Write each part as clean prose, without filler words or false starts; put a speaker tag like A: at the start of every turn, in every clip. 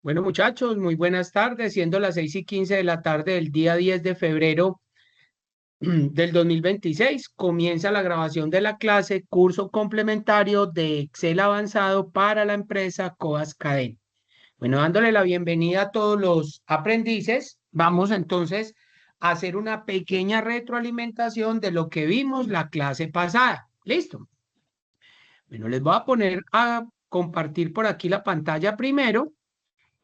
A: Bueno, muchachos, muy buenas tardes. Siendo las 6:15 de la tarde del día 10 de febrero del 2026, comienza la grabación de la clase curso complementario de Excel avanzado para la empresa Coas Cadena. Bueno, dándole la bienvenida a todos los aprendices, vamos entonces a hacer una pequeña retroalimentación de lo que vimos la clase pasada. ¿Listo? Bueno, les voy a poner a compartir por aquí la pantalla primero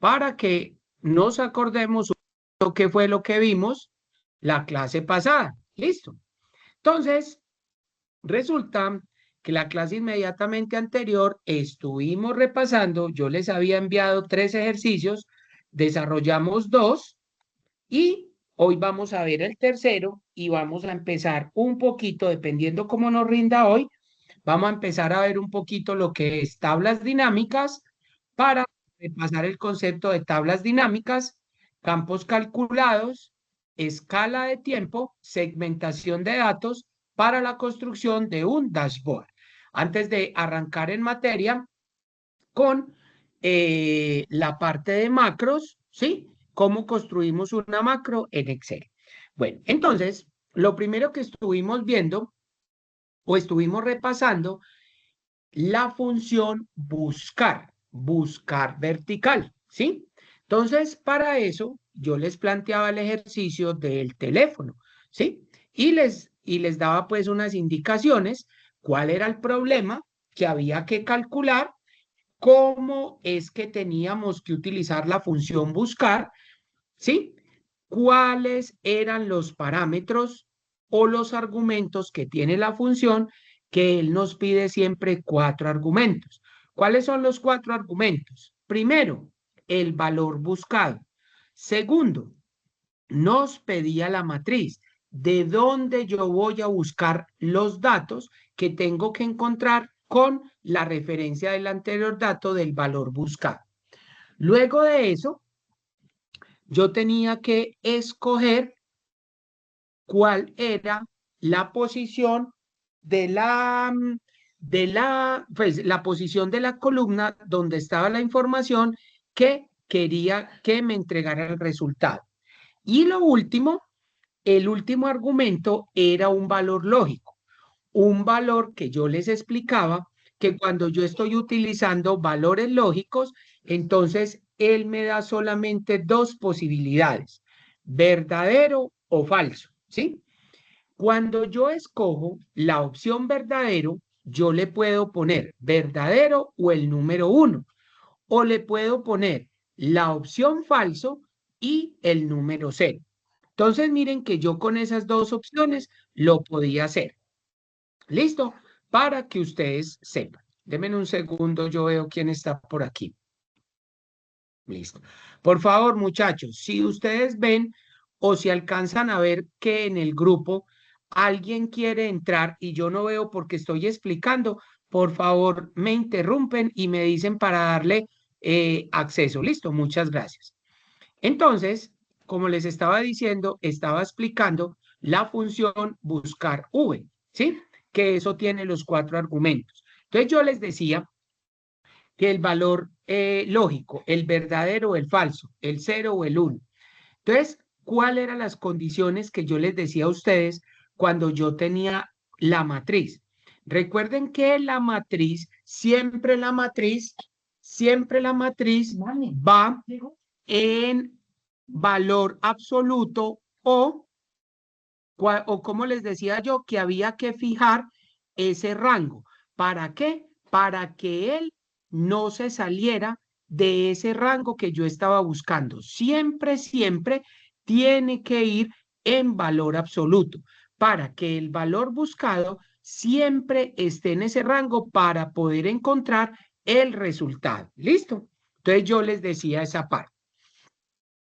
A: para que nos acordemos lo que fue lo que vimos la clase pasada. Listo. Entonces, resulta que la clase inmediatamente anterior estuvimos repasando, yo les había enviado 3 ejercicios, desarrollamos 2 y hoy vamos a ver el tercero y vamos a empezar un poquito, dependiendo cómo nos rinda hoy, vamos a empezar a ver un poquito lo que es tablas dinámicas para repasar el concepto de tablas dinámicas, campos calculados, escala de tiempo, segmentación de datos para la construcción de un dashboard. Antes de arrancar en materia con la parte de macros, ¿sí? Cómo construimos una macro en Excel. Bueno, entonces, lo primero que estuvimos viendo o estuvimos repasando la función buscar, buscar vertical, ¿sí? Entonces, para eso, yo les planteaba el ejercicio del teléfono, ¿sí? Y les daba pues unas indicaciones, cuál era el problema que había que calcular, cómo es que teníamos que utilizar la función buscar, ¿sí? ¿Cuáles eran los parámetros o los argumentos que tiene la función que él nos pide siempre 4 argumentos? ¿Cuáles son los 4 argumentos? Primero, el valor buscado. Segundo, nos pedía la matriz, de dónde yo voy a buscar los datos que tengo que encontrar con la referencia del anterior dato del valor buscado. Luego de eso, yo tenía que escoger cuál era la posición pues la posición de la columna donde estaba la información que quería que me entregara el resultado. Y lo último, el último argumento era un valor lógico, un valor que yo les explicaba que cuando yo estoy utilizando valores lógicos, entonces él me da solamente 2 posibilidades, verdadero o falso, ¿sí? Cuando yo escojo la opción verdadero, yo le puedo poner verdadero o el número 1, o le puedo poner la opción falso y el número 0. Entonces, miren que yo con esas 2 opciones lo podía hacer. ¿Listo? Para que ustedes sepan. Denme un segundo, yo veo quién está por aquí. Listo. Por favor, muchachos, si ustedes ven o si alcanzan a ver que en el grupo alguien quiere entrar y yo no veo porque estoy explicando, por favor, me interrumpen y me dicen para darle acceso. Listo, muchas gracias. Entonces, como les estaba diciendo, estaba explicando la función buscar v, ¿sí? Que eso tiene los 4 argumentos. Entonces yo les decía que el valor lógico, el verdadero o el falso, el 0 o el 1. Entonces, ¿cuáles eran las condiciones que yo les decía a ustedes cuando yo tenía la matriz? Recuerden que siempre la matriz va en valor absoluto o como les decía yo, que había que fijar ese rango. ¿Para qué? Para que él no se saliera de ese rango que yo estaba buscando. Siempre, siempre tiene que ir en valor absoluto para que el valor buscado siempre esté en ese rango para poder encontrar el resultado. ¿Listo? Entonces yo les decía esa parte.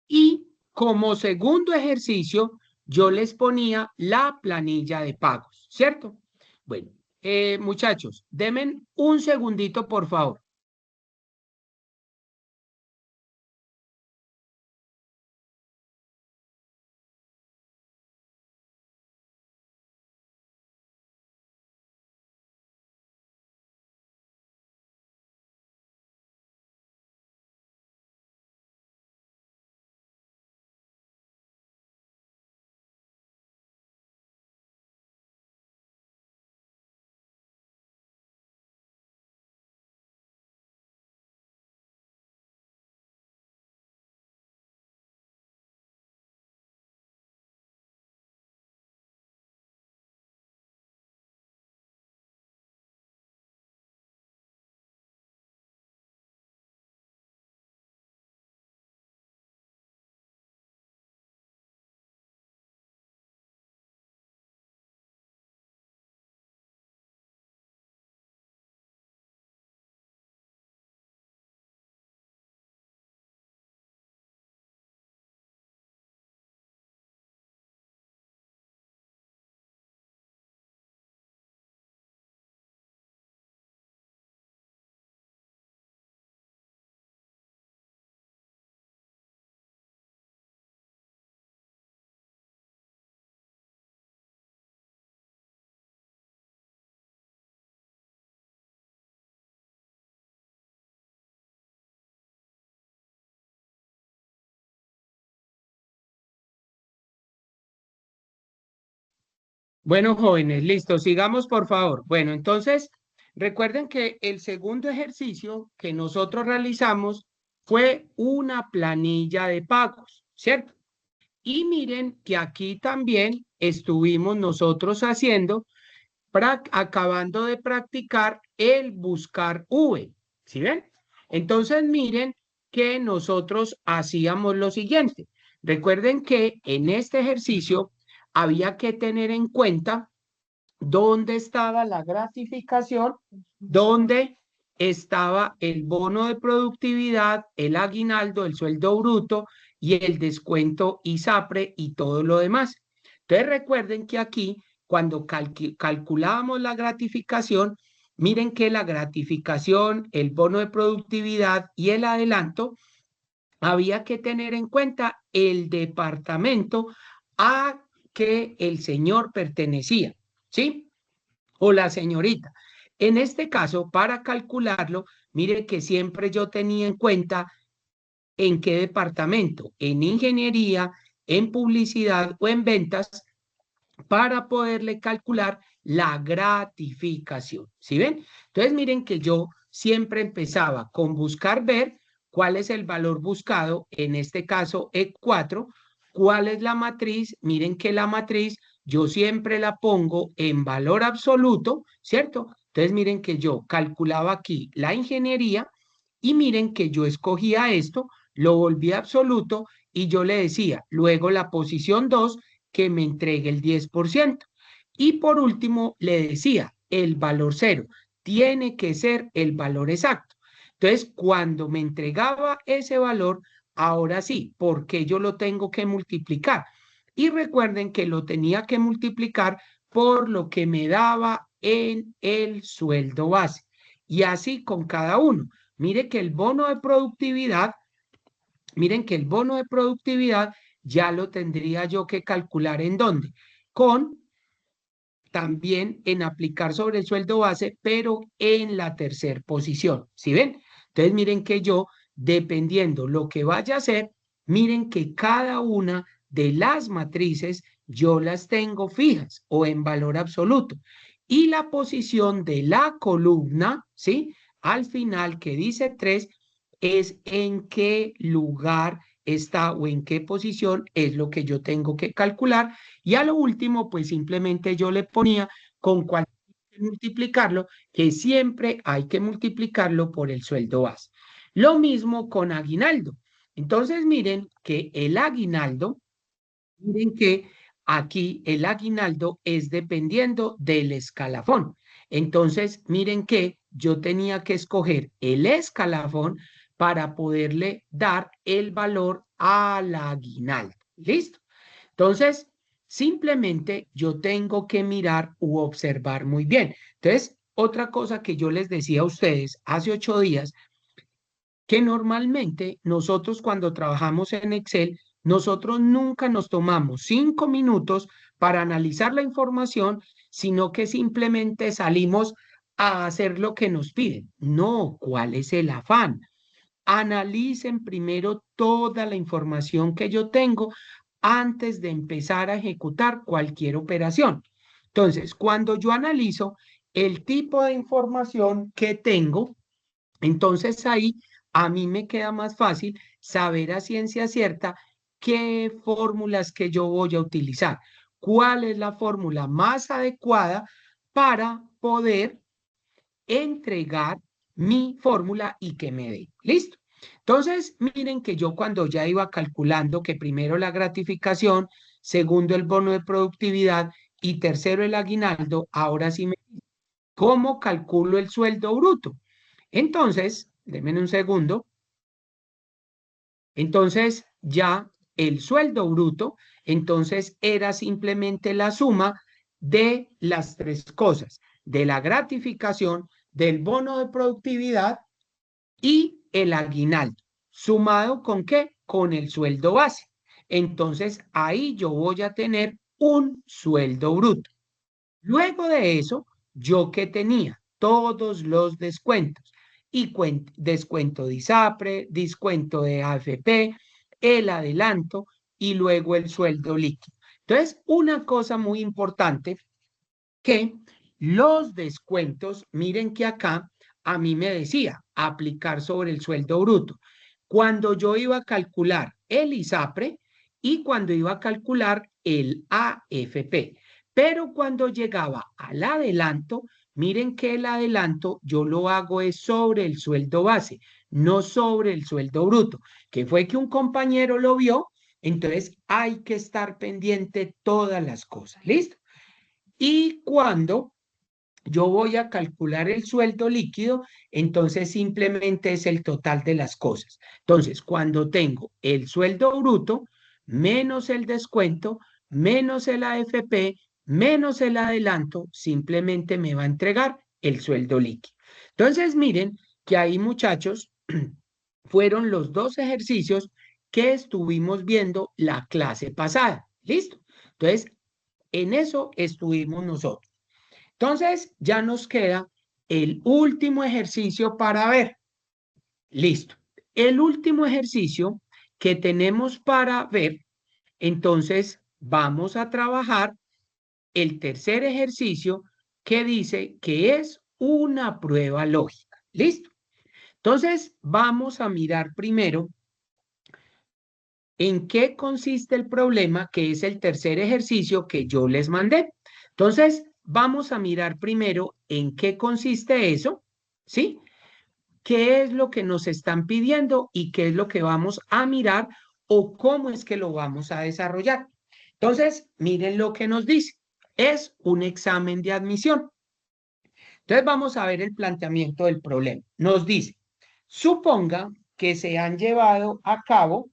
A: Y como segundo ejercicio, yo les ponía la planilla de pagos, ¿cierto? Bueno, muchachos, denme un segundito, por favor. Bueno, jóvenes, listo, sigamos por favor. Bueno, entonces, recuerden que el segundo ejercicio que nosotros realizamos fue una planilla de pagos, ¿cierto? Y miren que aquí también estuvimos nosotros haciendo, acabando de practicar el buscar V, ¿sí ven? Entonces, miren que nosotros hacíamos lo siguiente. Recuerden que en este ejercicio había que tener en cuenta dónde estaba la gratificación, dónde estaba el bono de productividad, el aguinaldo, el sueldo bruto y el descuento ISAPRE y todo lo demás. Entonces recuerden que aquí, cuando calculábamos la gratificación, miren que la gratificación, el bono de productividad y el adelanto, había que tener en cuenta el departamento a que el señor pertenecía, ¿sí? O la señorita. En este caso, para calcularlo, mire que siempre yo tenía en cuenta en qué departamento, en ingeniería, en publicidad o en ventas, para poderle calcular la gratificación. ¿Sí ven? Entonces, miren que yo siempre empezaba con buscar ver cuál es el valor buscado, en este caso E4, cuál es la matriz. Miren que la matriz yo siempre la pongo en valor absoluto, ¿cierto? Entonces, miren que yo calculaba aquí la ingeniería y miren que yo escogía esto, lo volví absoluto y yo le decía, luego la posición 2 que me entregue el 10%. Y por último, le decía, el valor cero tiene que ser el valor exacto. Entonces, cuando me entregaba ese valor, ahora sí, porque yo lo tengo que multiplicar. Y recuerden que lo tenía que multiplicar por lo que me daba en el sueldo base. Y así con cada uno. Mire que el bono de productividad, miren que el bono de productividad ya lo tendría yo que calcular en dónde. Con también en aplicar sobre el sueldo base, pero en la tercera posición. ¿Sí ven? Entonces miren que yo, dependiendo lo que vaya a hacer, miren que cada una de las matrices yo las tengo fijas o en valor absoluto. Y la posición de la columna, ¿sí? Al final que dice 3 es en qué lugar está o en qué posición es lo que yo tengo que calcular. Y a lo último, pues simplemente yo le ponía con cuál multiplicarlo, que siempre hay que multiplicarlo por el sueldo base. Lo mismo con aguinaldo. Entonces, miren que el aguinaldo, miren que aquí el aguinaldo es dependiendo del escalafón. Entonces, miren que yo tenía que escoger el escalafón para poderle dar el valor al aguinaldo. ¿Listo? Entonces, simplemente yo tengo que mirar u observar muy bien. Entonces, otra cosa que yo les decía a ustedes hace 8 días, que normalmente nosotros cuando trabajamos en Excel, nosotros nunca nos tomamos 5 minutos para analizar la información, sino que simplemente salimos a hacer lo que nos piden. No, ¿cuál es el afán? Analicen primero toda la información que yo tengo antes de empezar a ejecutar cualquier operación. Entonces, cuando yo analizo el tipo de información que tengo, entonces ahí a mí me queda más fácil saber a ciencia cierta qué fórmulas que yo voy a utilizar, cuál es la fórmula más adecuada para poder entregar mi fórmula y que me dé. ¿Listo? Entonces, miren que yo cuando ya iba calculando que primero la gratificación, segundo el bono de productividad y tercero el aguinaldo, ahora sí me... ¿Cómo calculo el sueldo bruto? Entonces, denme un segundo. Entonces, ya el sueldo bruto, entonces era simplemente la suma de las tres cosas, de la gratificación, del bono de productividad y el aguinaldo. ¿Sumado con qué? Con el sueldo base. Entonces, ahí yo voy a tener un sueldo bruto. Luego de eso, ¿yo qué tenía? Todos los descuentos. Y descuento de ISAPRE, descuento de AFP, el adelanto y luego el sueldo líquido. Entonces, una cosa muy importante que los descuentos, miren que acá a mí me decía aplicar sobre el sueldo bruto. Cuando yo iba a calcular el ISAPRE y cuando iba a calcular el AFP. Pero cuando llegaba al adelanto, miren que el adelanto yo lo hago es sobre el sueldo base, no sobre el sueldo bruto, que fue que un compañero lo vio, entonces hay que estar pendiente todas las cosas, ¿listo? Y cuando yo voy a calcular el sueldo líquido, entonces simplemente es el total de las cosas. Entonces, cuando tengo el sueldo bruto menos el descuento, menos el AFP, menos el adelanto, simplemente me va a entregar el sueldo líquido. Entonces, miren que ahí, muchachos, fueron los dos ejercicios que estuvimos viendo la clase pasada. ¿Listo? Entonces, en eso estuvimos nosotros. Entonces, ya nos queda el último ejercicio para ver. Listo. El último ejercicio que tenemos para ver, entonces vamos a trabajar el tercer ejercicio que dice que es una prueba lógica. ¿Listo? Entonces, vamos a mirar primero en qué consiste el problema, que es el tercer ejercicio que yo les mandé. Entonces, vamos a mirar primero en qué consiste eso, ¿sí? ¿Qué es lo que nos están pidiendo y qué es lo que vamos a mirar o cómo es que lo vamos a desarrollar? Entonces, miren lo que nos dice. Es un examen de admisión. Entonces, vamos a ver el planteamiento del problema. Nos dice, suponga que se han llevado a cabo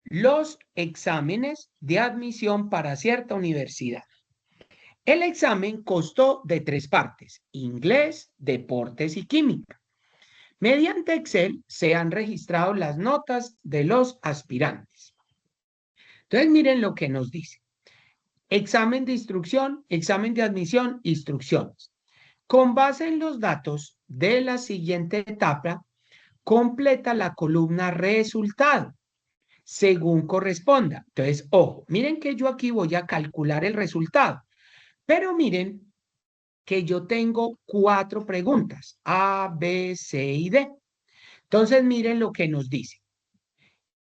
A: los exámenes de admisión para cierta universidad. El examen constó de 3 partes: inglés, deportes y química. Mediante Excel se han registrado las notas de los aspirantes. Entonces, miren lo que nos dice. Examen de instrucción, examen de admisión, instrucciones. Con base en los datos de la siguiente etapa, completa la columna resultado según corresponda. Entonces, ojo, miren que yo aquí voy a calcular el resultado, pero miren que yo tengo 4 preguntas, A, B, C y D. Entonces, miren lo que nos dice.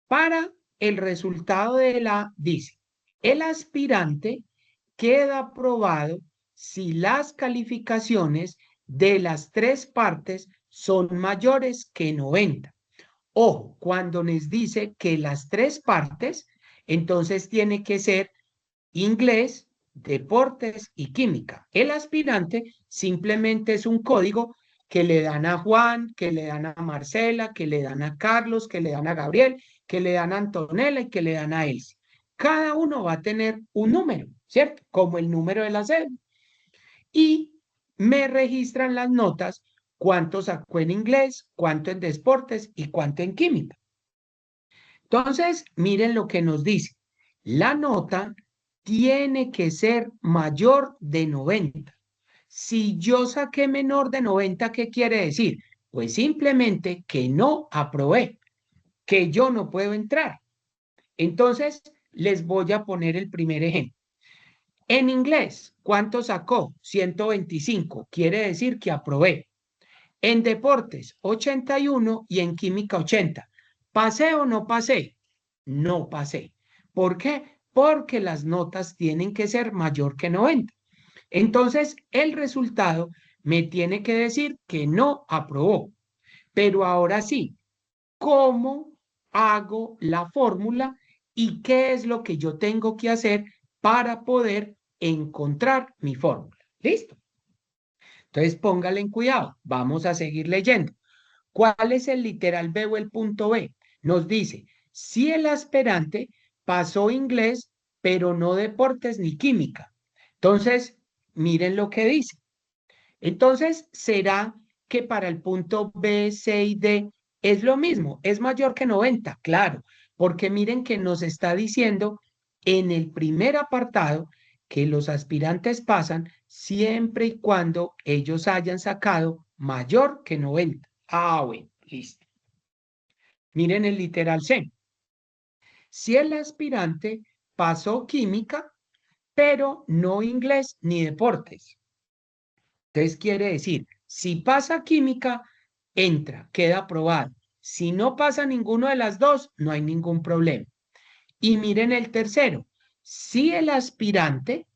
A: Para el resultado de la, dice, el aspirante queda aprobado si las calificaciones de las 3 partes son mayores que 90. Ojo, cuando les dice que las 3 partes, entonces tiene que ser inglés, deportes y química. El aspirante simplemente es un código que le dan a Juan, que le dan a Marcela, que le dan a Carlos, que le dan a Gabriel, que le dan a Antonella y que le dan a Elsie. Cada uno va a tener un número, ¿cierto? Como el número de la cédula. Y me registran las notas, cuánto sacó en inglés, cuánto en deportes y cuánto en química. Entonces, miren lo que nos dice. La nota tiene que ser mayor de 90. Si yo saqué menor de 90, ¿qué quiere decir? Pues simplemente que no aprobé, que yo no puedo entrar. Entonces, les voy a poner el primer ejemplo. En inglés, ¿cuánto sacó? 125. Quiere decir que aprobé. En deportes, 81 y en química, 80. ¿Pasé o no pasé? No pasé. ¿Por qué? Porque las notas tienen que ser mayor que 90. Entonces, el resultado me tiene que decir que no aprobó. Pero ahora sí, ¿cómo hago la fórmula y qué es lo que yo tengo que hacer para poder encontrar mi fórmula? ¿Listo? Entonces, póngale en cuidado. Vamos a seguir leyendo. ¿Cuál es el literal B o el punto B? Nos dice, si el aspirante pasó inglés, pero no deportes ni química. Entonces, miren lo que dice. Entonces, ¿será que para el punto B, C y D es lo mismo? ¿Es mayor que 90? Claro, porque miren que nos está diciendo en el primer apartado que los aspirantes pasan siempre y cuando ellos hayan sacado mayor que 90. Ah, bueno, listo. Miren el literal C. Si el aspirante pasó química, pero no inglés ni deportes. Entonces quiere decir, si pasa química, entra, queda aprobado. Si no pasa ninguno de las dos, no hay ningún problema. Y miren el tercero, si el aspirante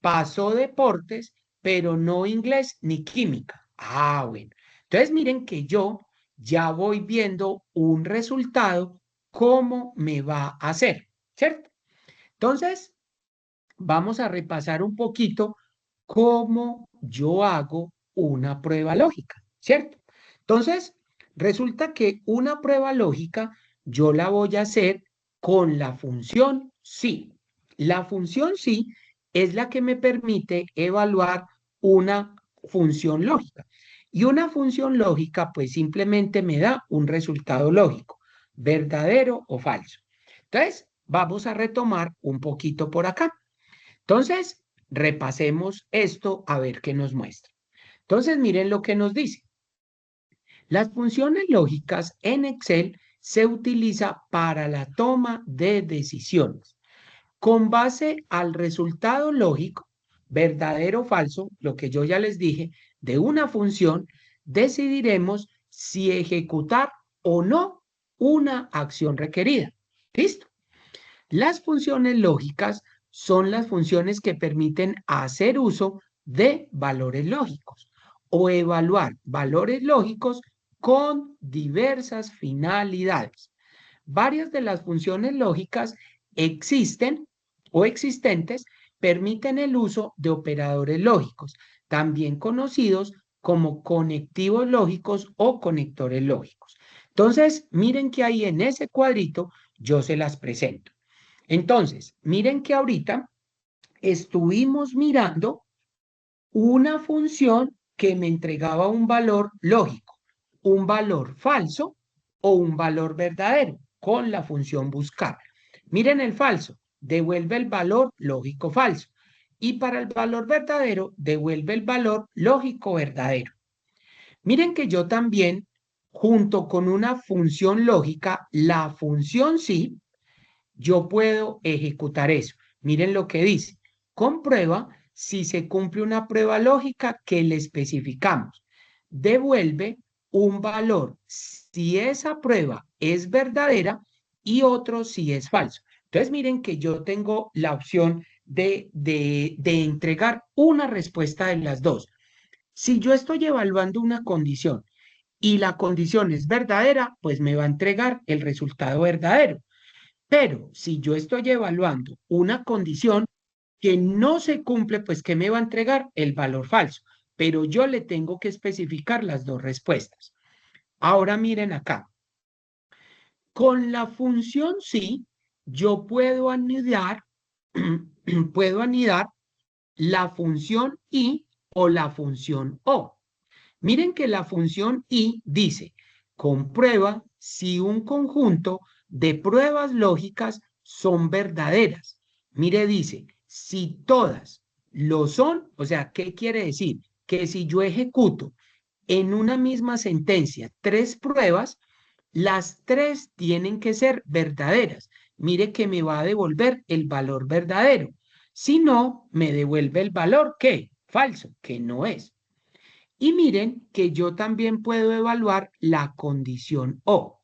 A: pasó deportes, pero no inglés ni química. Ah, bueno. Entonces miren que yo ya voy viendo un resultado, cómo me va a hacer, ¿cierto? Entonces, vamos a repasar un poquito cómo yo hago una prueba lógica, ¿cierto? Entonces, resulta que una prueba lógica yo la voy a hacer con la función sí. La función sí es la que me permite evaluar una función lógica. Y una función lógica, pues simplemente me da un resultado lógico, verdadero o falso. Entonces, vamos a retomar un poquito por acá. Entonces, repasemos esto a ver qué nos muestra. Entonces, miren lo que nos dice. Las funciones lógicas en Excel se utiliza para la toma de decisiones. Con base al resultado lógico, verdadero o falso, lo que yo ya les dije, de una función, decidiremos si ejecutar o no una acción requerida. ¿Listo? Las funciones lógicas son las funciones que permiten hacer uso de valores lógicos o evaluar valores lógicos con diversas finalidades. Varias de las funciones lógicas existen o existentes permiten el uso de operadores lógicos, también conocidos como conectivos lógicos o conectores lógicos. Entonces, miren que ahí en ese cuadrito yo se las presento. Entonces, miren que ahorita estuvimos mirando una función que me entregaba un valor lógico, un valor falso o un valor verdadero con la función buscar. Miren el falso, devuelve el valor lógico falso. Y para el valor verdadero, devuelve el valor lógico verdadero. Miren que yo también, junto con una función lógica, la función sí, yo puedo ejecutar eso. Miren lo que dice. Comprueba si se cumple una prueba lógica que le especificamos. Devuelve un valor si esa prueba es verdadera y otro si es falso. Entonces miren que yo tengo la opción de entregar una respuesta de las dos. Si yo estoy evaluando una condición y la condición es verdadera, pues me va a entregar el resultado verdadero. Pero si yo estoy evaluando una condición que no se cumple, pues ¿qué me va a entregar? El valor falso. Pero yo le tengo que especificar las dos respuestas. Ahora miren acá. Con la función sí, yo puedo anidar, puedo anidar la función y o la función o. Miren que la función y dice, comprueba si un conjunto de pruebas lógicas son verdaderas. Mire, dice, si todas lo son, o sea, ¿qué quiere decir? Que si yo ejecuto en una misma sentencia tres pruebas, las tres tienen que ser verdaderas. Mire que me va a devolver el valor verdadero. Si no, me devuelve el valor, ¿qué? Falso, que no es. Y miren que yo también puedo evaluar la condición O.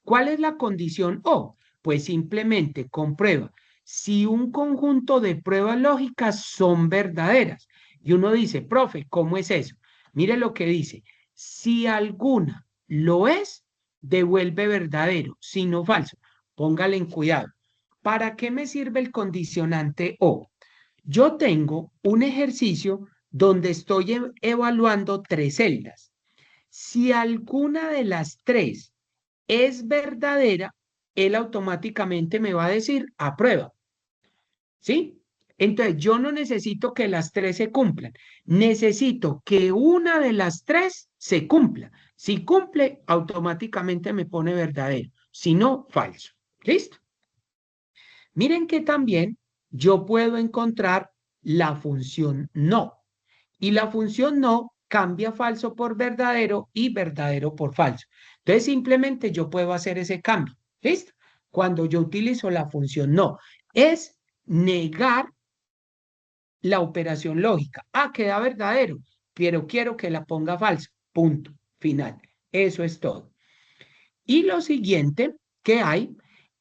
A: ¿Cuál es la condición O? Pues simplemente comprueba si un conjunto de pruebas lógicas son verdaderas. Y uno dice, profe, ¿cómo es eso? Mire lo que dice. Si alguna lo es, devuelve verdadero, si no falso. Póngale en cuidado. ¿Para qué me sirve el condicionante O? Yo tengo un ejercicio donde estoy evaluando tres celdas. Si alguna de las tres es verdadera, él automáticamente me va a decir aprueba, ¿sí? Entonces yo no necesito que las tres se cumplan, necesito que una de las tres se cumpla. Si cumple, automáticamente me pone verdadero, si no, falso. ¿Listo? Miren que también yo puedo encontrar la función no. Y la función no cambia falso por verdadero y verdadero por falso. Entonces simplemente yo puedo hacer ese cambio. ¿Listo? Cuando yo utilizo la función no, es negar la operación lógica. Ah, queda verdadero, pero quiero que la ponga falso. Punto. Final. Eso es todo. Y lo siguiente que hay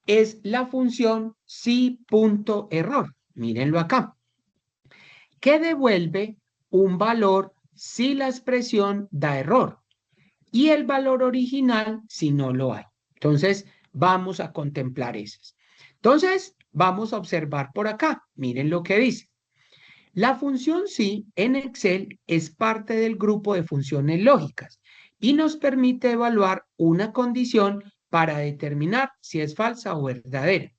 A: es la función sí.error. Mírenlo acá. Que devuelve un valor si la expresión da error y el valor original si no lo hay. Entonces, vamos a contemplar esas. Entonces, vamos a observar por acá. Miren lo que dice. La función sí en Excel es parte del grupo de funciones lógicas y nos permite evaluar una condición para determinar si es falsa o verdadera.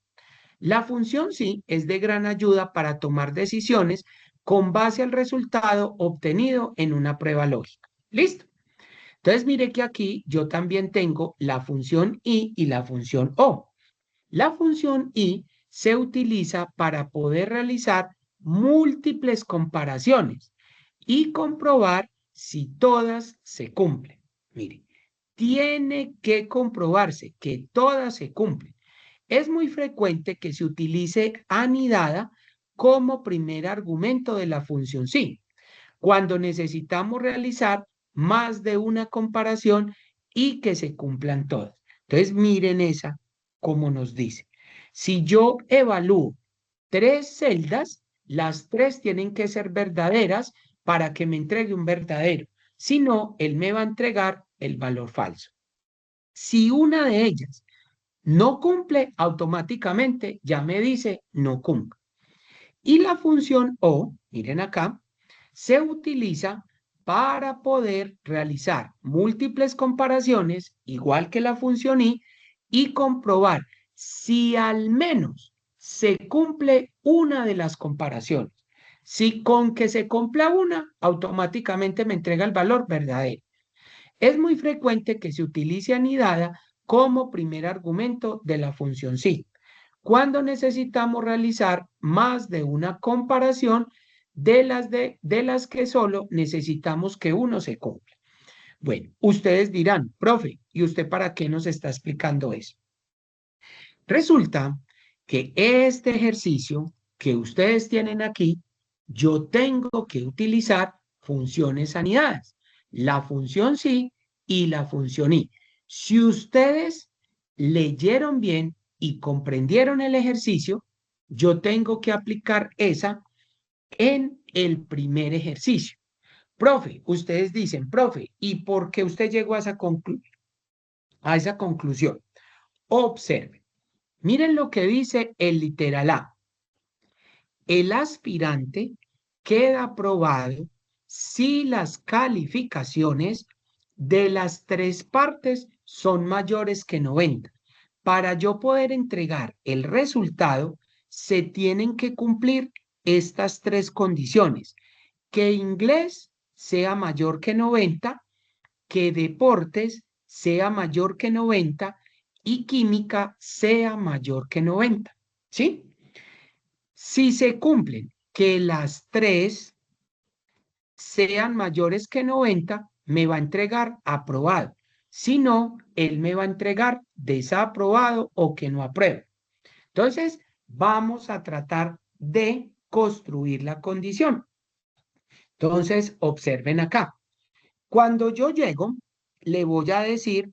A: La función sí es de gran ayuda para tomar decisiones con base al resultado obtenido en una prueba lógica. ¿Listo? Entonces, mire que aquí yo también tengo la función y la función o. La función se utiliza para poder realizar múltiples comparaciones y comprobar si todas se cumplen. Mire, tiene que comprobarse que todas se cumplen. Es muy frecuente que se utilice anidada como primer argumento de la función sí, cuando necesitamos realizar más de una comparación y que se cumplan todas. Entonces, miren esa, como nos dice. Si yo evalúo 3 celdas, las 3 tienen que ser verdaderas para que me entregue un verdadero. Si no, él me va a entregar el valor falso. Si una de ellas no cumple, automáticamente ya me dice no cumple. Y la función o, miren acá, se utiliza para poder realizar múltiples comparaciones, igual que la función y comprobar si al menos se cumple una de las comparaciones. Si con que se cumpla una, automáticamente me entrega el valor verdadero. Es muy frecuente que se utilice anidada como primer argumento de la función sí, cuando necesitamos realizar más de una comparación de las que solo necesitamos que uno se cumpla. Bueno, ustedes dirán, profe, ¿y usted para qué nos está explicando eso? Resulta que este ejercicio que ustedes tienen aquí, yo tengo que utilizar funciones anidadas, la función sí y la función y. Si ustedes leyeron bien y comprendieron el ejercicio, yo tengo que aplicar esa en el primer ejercicio. Profe, ustedes dicen, profe, ¿y por qué usted llegó a esa conclusión? Observe. Miren lo que dice el literal A. El aspirante queda aprobado si las calificaciones de las 3 partes son mayores que 90. Para yo poder entregar el resultado, se tienen que cumplir estas 3 condiciones. Que inglés sea mayor que 90, que deportes sea mayor que 90 y química sea mayor que 90. ¿Sí? Si se cumplen que las 3 sean mayores que 90, me va a entregar aprobado. Si no, él me va a entregar desaprobado o que no apruebe. Entonces, vamos a tratar de construir la condición. Entonces, observen acá. Cuando yo llego, le voy a decir,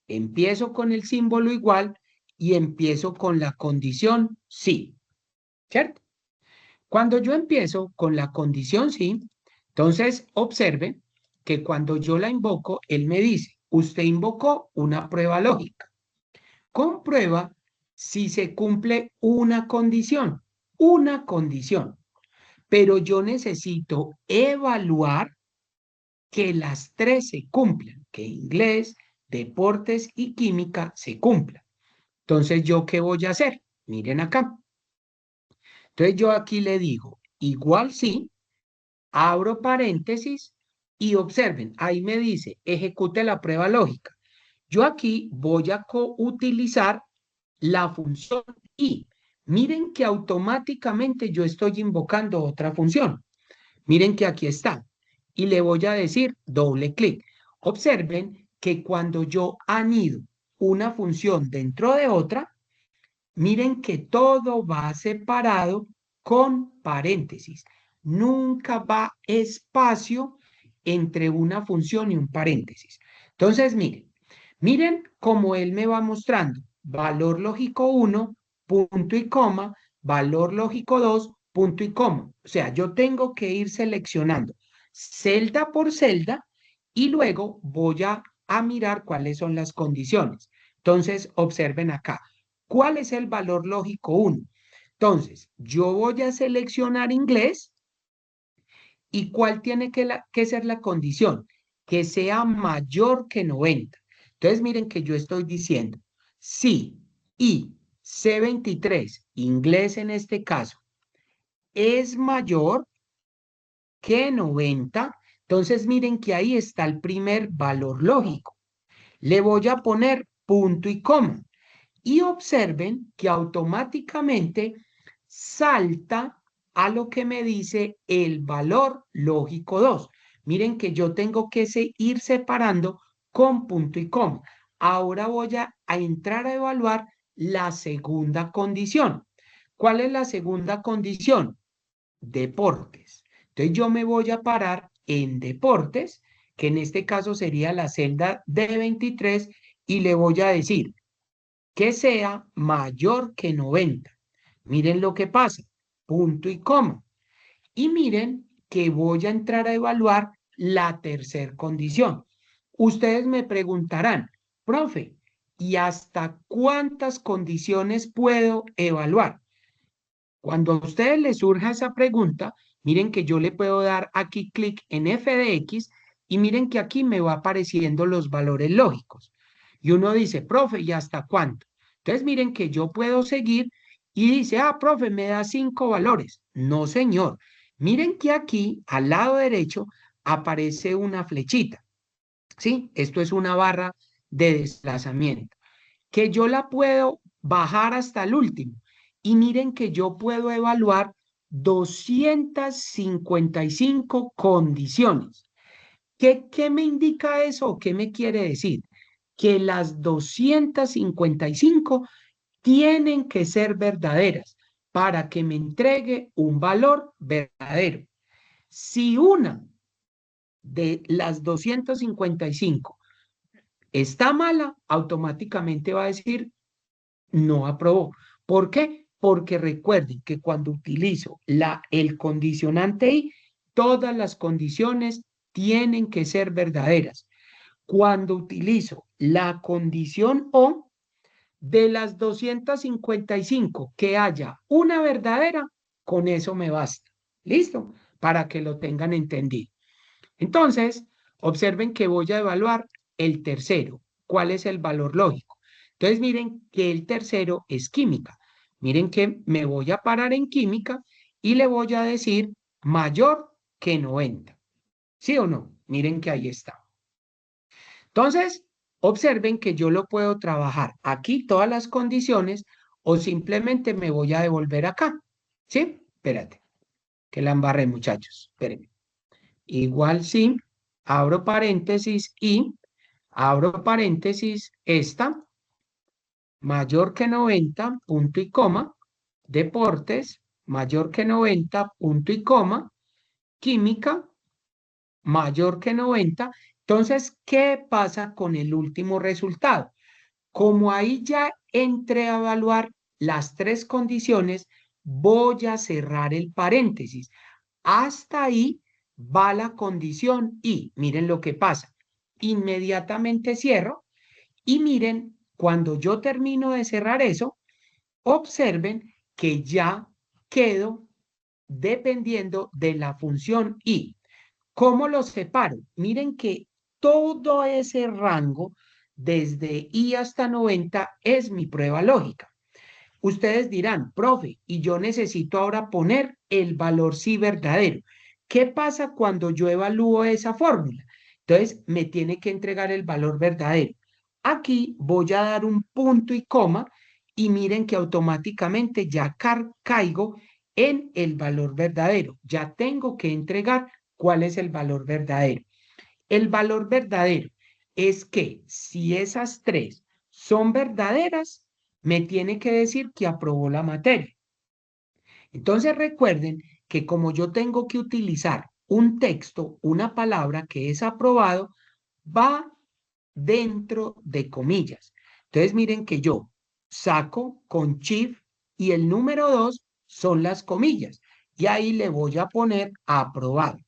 A: empiezo con el símbolo igual y empiezo con la condición sí, ¿cierto? Cuando yo empiezo con la condición sí, entonces observe que cuando yo la invoco, él me dice, usted invocó una prueba lógica. Comprueba si se cumple una condición, pero yo necesito evaluar que las 3 se cumplan, que inglés, deportes y química se cumplan. Entonces, ¿yo qué voy a hacer? Miren acá. Entonces, yo aquí le digo, igual sí, abro paréntesis y observen, ahí me dice, ejecute la prueba lógica. Yo aquí voy a utilizar la función y. Miren que automáticamente yo estoy invocando otra función. Miren que aquí está. Y le voy a decir doble clic. Observen que cuando yo anido una función dentro de otra, miren que todo va separado con paréntesis. nunca va espacio entre una función y un paréntesis. Entonces, miren cómo él me va mostrando valor lógico 1, punto y coma, valor lógico 2, punto y coma. O sea, yo tengo que ir seleccionando celda por celda y luego voy a mirar cuáles son las condiciones. Entonces, observen acá. ¿Cuál es el valor lógico 1? Entonces, yo voy a seleccionar inglés y cuál tiene que ser la condición, que sea mayor que 90. Entonces, miren que yo estoy diciendo, si y C23, inglés en este caso, es mayor que 90, entonces miren que ahí está el primer valor lógico. Le voy a poner punto y coma. Y observen que automáticamente salta a lo que me dice el valor lógico 2. Miren que yo tengo que ir separando con punto y coma. Ahora voy a entrar a evaluar la segunda condición. ¿Cuál es la segunda condición? Deportes. Entonces yo me voy a parar en deportes, que en este caso sería la celda de 23, y le voy a decir que sea mayor que 90. Miren lo que pasa, punto y coma. Y miren que voy a entrar a evaluar la tercera condición. Ustedes me preguntarán, profe, ¿y hasta cuántas condiciones puedo evaluar? Cuando a ustedes les surja esa pregunta, miren que yo le puedo dar aquí clic en f de x y miren que aquí me va apareciendo los valores lógicos. Y uno dice, profe, ¿y hasta cuánto? Entonces miren que yo puedo seguir y dice, profe, me da 5 valores. No, señor. Miren que aquí al lado derecho aparece una flechita. ¿Sí? Esto es una barra de desplazamiento que yo la puedo bajar hasta el último. Y miren que yo puedo evaluar 255 condiciones. ¿Qué me indica eso? ¿Qué me quiere decir? Que las 255 tienen que ser verdaderas para que me entregue un valor verdadero. Si una de las 255 está mala, automáticamente va a decir no aprobó. ¿Por qué? Porque recuerden que cuando utilizo el condicionante y, todas las condiciones tienen que ser verdaderas. Cuando utilizo la condición o, de las 255 que haya una verdadera, con eso me basta. ¿Listo? Para que lo tengan entendido. Entonces, observen que voy a evaluar el tercero. ¿Cuál es el valor lógico? Entonces, miren que el tercero es química. Miren que me voy a parar en química y le voy a decir mayor que 90. ¿Sí o no? Miren que ahí está. Entonces, observen que yo lo puedo trabajar aquí todas las condiciones o simplemente me voy a devolver acá. ¿Sí? Espérate, que la embarré, muchachos. Espérenme. Igual sí, abro paréntesis y abro paréntesis esta, mayor que 90, punto y coma, deportes, mayor que 90, punto y coma, química, mayor que 90. Entonces, ¿qué pasa con el último resultado? Como ahí ya entré a evaluar las tres condiciones, voy a cerrar el paréntesis. Hasta ahí va la condición y miren lo que pasa. Inmediatamente cierro y miren, cuando yo termino de cerrar eso, observen que ya quedo dependiendo de la función y. ¿Cómo los separo? Miren que todo ese rango, desde i hasta 90, es mi prueba lógica. Ustedes dirán, profe, y yo necesito ahora poner el valor sí verdadero. ¿Qué pasa cuando yo evalúo esa fórmula? Entonces, me tiene que entregar el valor verdadero. Aquí voy a dar un punto y coma y miren que automáticamente ya caigo en el valor verdadero. Ya tengo que entregar cuál es el valor verdadero. El valor verdadero es que si esas tres son verdaderas, me tiene que decir que aprobó la materia. Entonces recuerden que como yo tengo que utilizar un texto, una palabra que es aprobado, va dentro de comillas. Entonces miren que yo saco con shift y el número 2 son las comillas. Y ahí le voy a poner aprobado.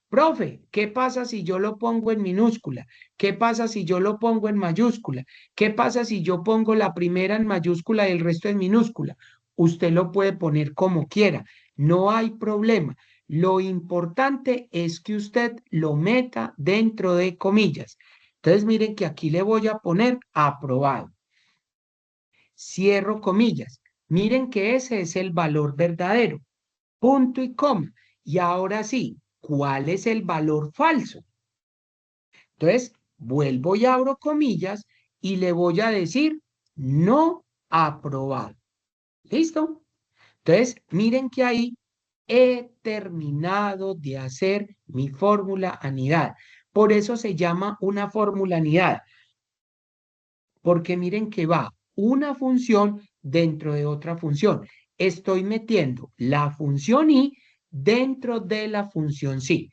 A: Profe, ¿qué pasa si yo lo pongo en minúscula? ¿Qué pasa si yo lo pongo en mayúscula? ¿Qué pasa si yo pongo la primera en mayúscula y el resto en minúscula? Usted lo puede poner como quiera, no hay problema. Lo importante es que usted lo meta dentro de comillas. Entonces miren que aquí le voy a poner aprobado. Cierro comillas. Miren que ese es el valor verdadero. Punto y coma. Y ahora sí, ¿cuál es el valor falso? Entonces, vuelvo y abro comillas y le voy a decir no aprobado. ¿Listo? Entonces, miren que ahí he terminado de hacer mi fórmula anidada. Por eso se llama una fórmula anidada, porque miren que va una función dentro de otra función. Estoy metiendo la función y dentro de la función sí.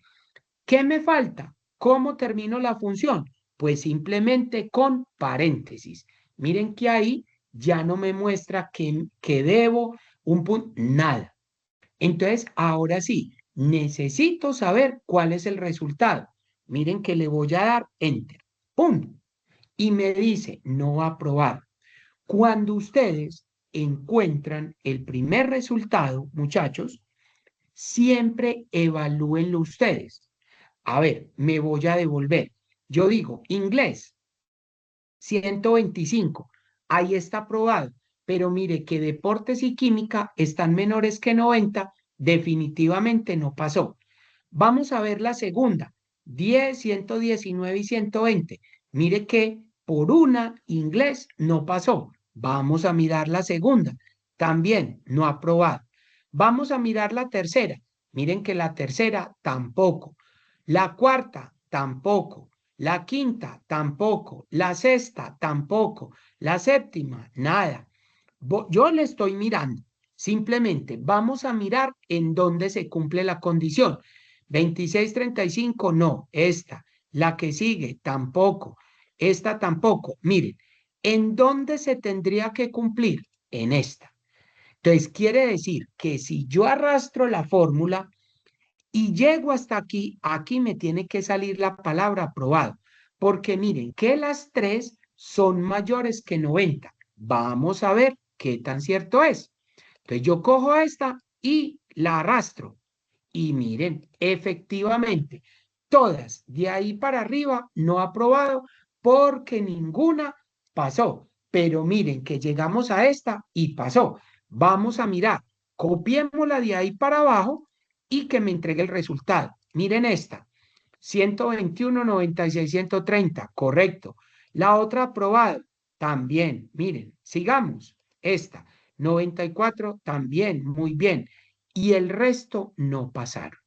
A: ¿Qué me falta? ¿Cómo termino la función? Pues simplemente con paréntesis. Miren que ahí ya no me muestra que debo un punto, nada. Entonces, ahora sí, necesito saber cuál es el resultado. Miren que le voy a dar enter. ¡Pum! Y me dice no aprobar. Cuando ustedes encuentran el primer resultado, muchachos, siempre evalúenlo ustedes. A ver, me voy a devolver. Yo digo, inglés, 125. Ahí está aprobado. Pero mire que deportes y química están menores que 90, definitivamente no pasó. Vamos a ver la segunda, 10, 119 y 120. Mire que por una inglés no pasó. Vamos a mirar la segunda, también no aprobado. Vamos a mirar la tercera. Miren que la tercera tampoco. La cuarta tampoco. La quinta tampoco. La sexta tampoco. La séptima, nada. Yo le estoy mirando. Simplemente vamos a mirar en dónde se cumple la condición. 2635, no, esta. La que sigue, tampoco. Esta tampoco. Miren, ¿en dónde se tendría que cumplir? En esta. Entonces, quiere decir que si yo arrastro la fórmula y llego hasta aquí, aquí me tiene que salir la palabra aprobado. Porque miren que las tres son mayores que 90. Vamos a ver qué tan cierto es. Entonces, yo cojo esta y la arrastro. Y miren, efectivamente, todas de ahí para arriba no aprobado porque ninguna pasó. Pero miren que llegamos a esta y pasó. Vamos a mirar, copiémosla de ahí para abajo y que me entregue el resultado. Miren esta, 121, 96, 130, correcto. La otra aprobada, también, miren, sigamos. Esta, 94, también, muy bien. Y el resto no pasaron.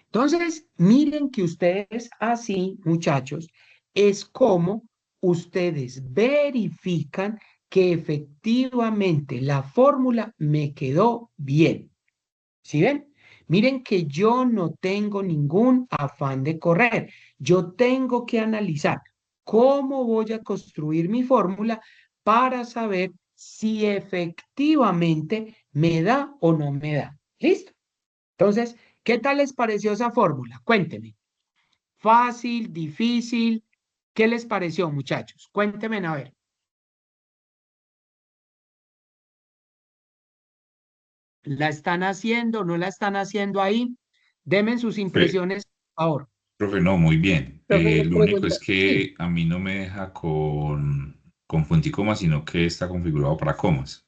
A: Entonces, miren que ustedes así, muchachos, es como ustedes verifican que efectivamente la fórmula me quedó bien. ¿Sí ven? Miren que yo no tengo ningún afán de correr. Yo tengo que analizar cómo voy a construir mi fórmula para saber si efectivamente me da o no me da. ¿Listo? Entonces, ¿qué tal les pareció esa fórmula? Cuéntenme. Fácil, difícil. ¿Qué les pareció, muchachos? Cuéntenme a ver. ¿La están haciendo? ¿No la están haciendo ahí? Denme sus
B: Profe,
A: impresiones, por favor.
B: profe, no, muy bien.
A: Profe, le
B: Lo único
A: pregunto,
B: es
A: sí,
B: que a mí no me deja con punto y coma, sino que está configurado para comas.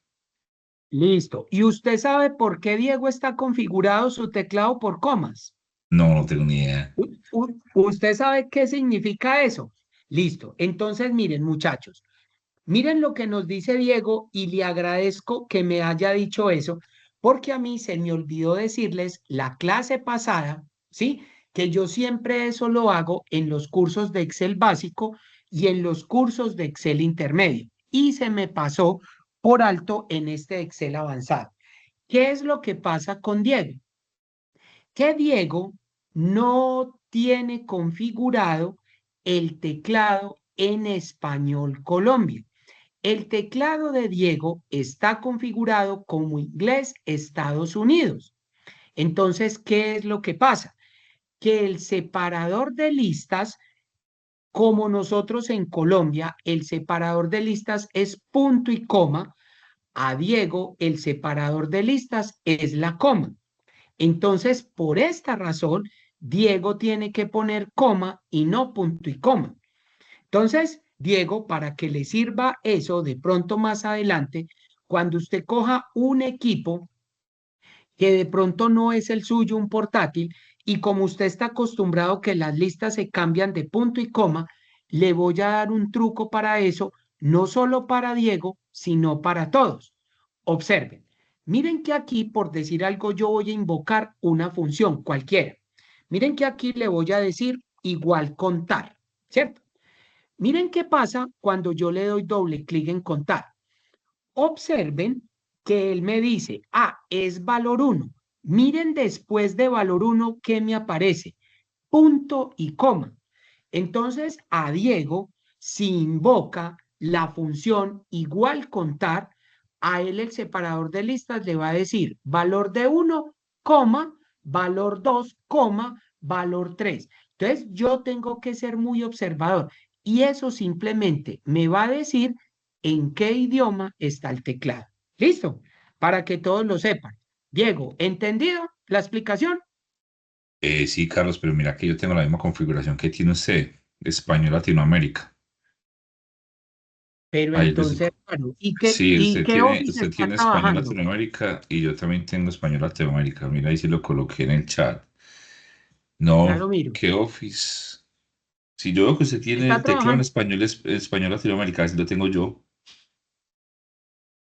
A: listo. ¿Y usted sabe por qué Diego está configurado su teclado por comas?
B: No, no tengo ni idea.
A: ¿Usted sabe qué significa eso? Listo. Entonces, miren, muchachos, miren lo que nos dice Diego y le agradezco que me haya dicho eso, porque a mí se me olvidó decirles la clase pasada, ¿sí? Que yo siempre eso lo hago en los cursos de Excel básico y en los cursos de Excel intermedio. Y se me pasó por alto en este Excel avanzado. ¿Qué es lo que pasa con Diego? que Diego no tiene configurado el teclado en español Colombia. El teclado de Diego está configurado como inglés Estados Unidos. Entonces, ¿qué es lo que pasa? Que el separador de listas, como nosotros en Colombia, el separador de listas es punto y coma, a Diego el separador de listas es la coma. Entonces, por esta razón, Diego tiene que poner coma y no punto y coma. Entonces, Diego, para que le sirva eso de pronto más adelante, cuando usted coja un equipo que de pronto no es el suyo, un portátil, y como usted está acostumbrado que las listas se cambian de punto y coma, le voy a dar un truco para eso, no solo para Diego, sino para todos. Observen, miren que aquí, por decir algo, yo voy a invocar una función cualquiera. Miren que aquí le voy a decir igual contar, ¿cierto? Miren qué pasa cuando yo le doy doble clic en contar. Observen que él me dice, es valor 1. Miren después de valor 1 qué me aparece, punto y coma. Entonces, a Diego, si invoca la función igual contar, a él el separador de listas le va a decir valor de 1, coma, valor 2, coma, valor 3. Entonces, yo tengo que ser muy observador y eso simplemente me va a decir en qué idioma está el teclado. ¿Listo? Para que todos lo sepan. Diego, ¿entendido la explicación?
B: Sí, Carlos, pero mira que yo tengo la misma configuración que tiene usted, Español Latinoamérica.
A: Pero
B: Ahí les
A: entonces, claro,
B: Sí,
A: y qué Office
B: usted
A: está
B: tiene Español
A: trabajando?
B: Latinoamérica y yo también tengo Español Latinoamérica. Mira, ahí sí lo coloqué en el chat.
A: Ya
B: No,
A: lo miro.
B: ¿qué Office? Si yo veo que usted tiene
A: Está
B: el teclado en
A: trabajando,
B: español, español Latinoamérica, así lo tengo yo.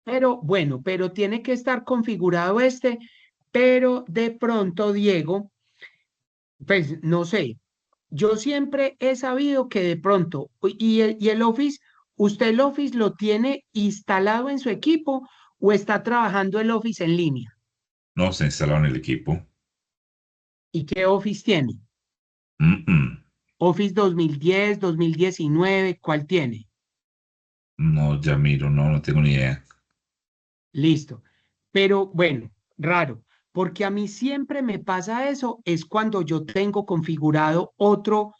A: pero bueno, pero tiene que estar configurado este, pero de pronto, Diego, pues no sé, yo siempre he sabido que de pronto, y el Office, ¿usted el Office lo tiene instalado en su equipo o está trabajando el Office en línea?
B: No, se instalaron el equipo.
A: ¿Y qué Office tiene?
B: Mm, mm.
A: Office 2010, 2019, ¿cuál tiene?
B: No, ya miro, no, no tengo ni idea.
A: Listo. Pero bueno, raro, porque a mí siempre me pasa eso, es cuando yo tengo configurado otro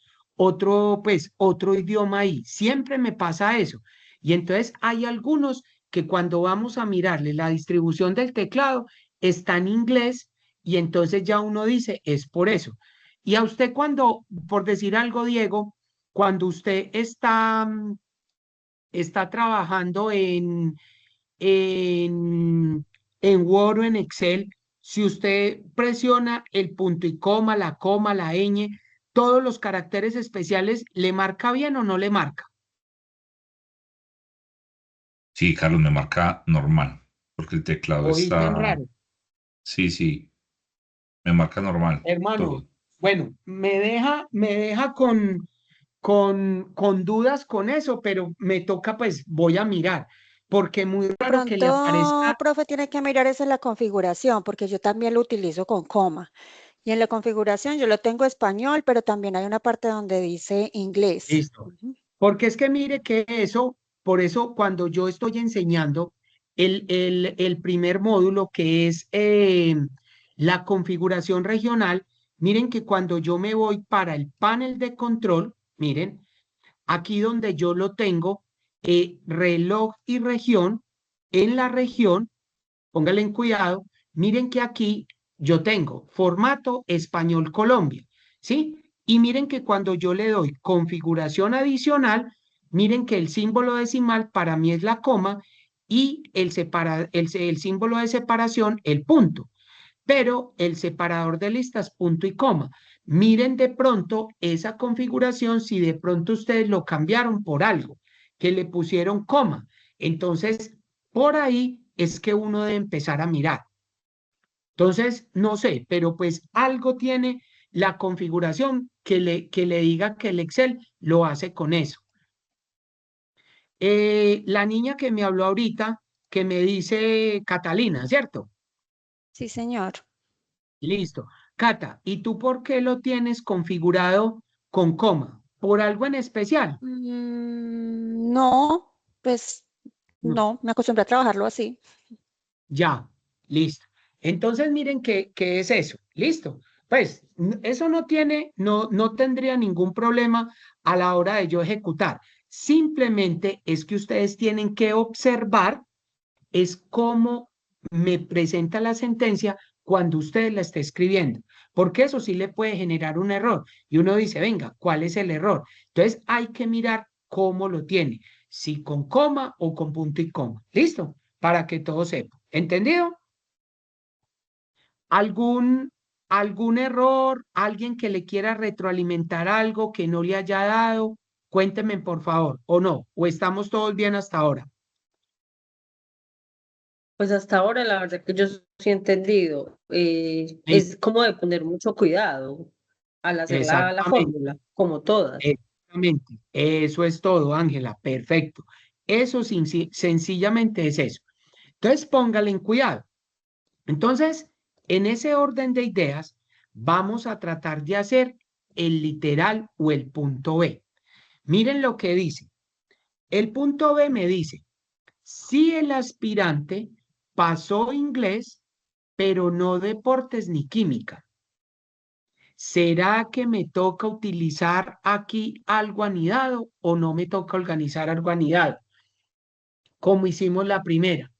A: idioma ahí. Siempre me pasa eso. Y entonces hay algunos que cuando vamos a mirarle la distribución del teclado está en inglés y entonces ya uno dice, es por eso. Y a usted cuando, por decir algo, Diego, cuando usted está trabajando en, en Word o en Excel, si usted presiona el punto y coma, la ñ, todos los caracteres especiales, ¿le marca bien o no le marca?
B: Sí, Carlos, me marca normal, porque el teclado
A: Hoy bien
B: está.
A: raro.
B: Sí, sí, me marca normal,
A: Hermano,
B: todo.
A: bueno, me deja con dudas con eso, pero me toca, pues voy a mirar, porque muy
C: De
A: raro que le
C: pronto,
A: aparezca.
C: profe, tiene que mirar esa en la configuración, porque yo también lo utilizo con coma. Y en la configuración yo lo tengo español, pero también hay una parte donde dice inglés.
A: Listo.
C: Ujú.
A: Porque es que mire que eso, por eso cuando yo estoy enseñando el primer módulo que es la configuración regional, miren que cuando yo me voy para el panel de control, miren, aquí donde yo lo tengo, reloj y región, en la región, póngale en cuidado, miren que aquí yo tengo formato español Colombia, ¿sí? Y miren que cuando yo le doy configuración adicional, miren que el símbolo decimal para mí es la coma y el símbolo de separación, el punto, pero el separador de listas, punto y coma. Miren de pronto esa configuración si de pronto ustedes lo cambiaron por algo, que le pusieron coma. Entonces, por ahí es que uno debe empezar a mirar. Entonces, no sé, pero pues algo tiene la configuración que le diga que el Excel lo hace con eso. La niña que me habló ahorita, que me dice Catalina, ¿cierto?
C: Sí, señor.
A: Listo. Cata, ¿y tú por qué lo tienes configurado con coma? ¿Por algo en especial?
C: No, pues
A: No.
C: no, me acostumbré a trabajarlo así.
A: Ya, listo. Entonces miren qué es eso. Listo. Pues eso no tendría ningún problema a la hora de yo ejecutar. Simplemente es que ustedes tienen que observar es cómo me presenta la sentencia cuando usted la está escribiendo, porque eso sí le puede generar un error. Y uno dice, venga, ¿cuál es el error? Entonces hay que mirar cómo lo tiene, si con coma o con punto y coma. ¿Listo? Para que todo sepa. ¿Entendido? ¿Algún, algún error? ¿Alguien que le quiera retroalimentar algo que no le haya dado? Cuénteme, por favor, o no, o estamos todos bien hasta ahora.
D: Pues hasta ahora la verdad que yo sí he entendido,
A: Eh,
D: es como de poner mucho cuidado al hacer la
A: Exactamente.
D: fórmula, como todas.
A: Exactamente, eso es todo, Ángela, perfecto. Eso sencillamente es eso. Entonces, póngale en cuidado. Entonces, en ese orden de ideas, vamos a tratar de hacer el literal o el punto B. Miren lo que dice. El punto B me dice, si el aspirante pasó inglés, pero no deportes ni química, ¿será que me toca utilizar aquí algo anidado o no me toca organizar algo anidado? Como hicimos la primera.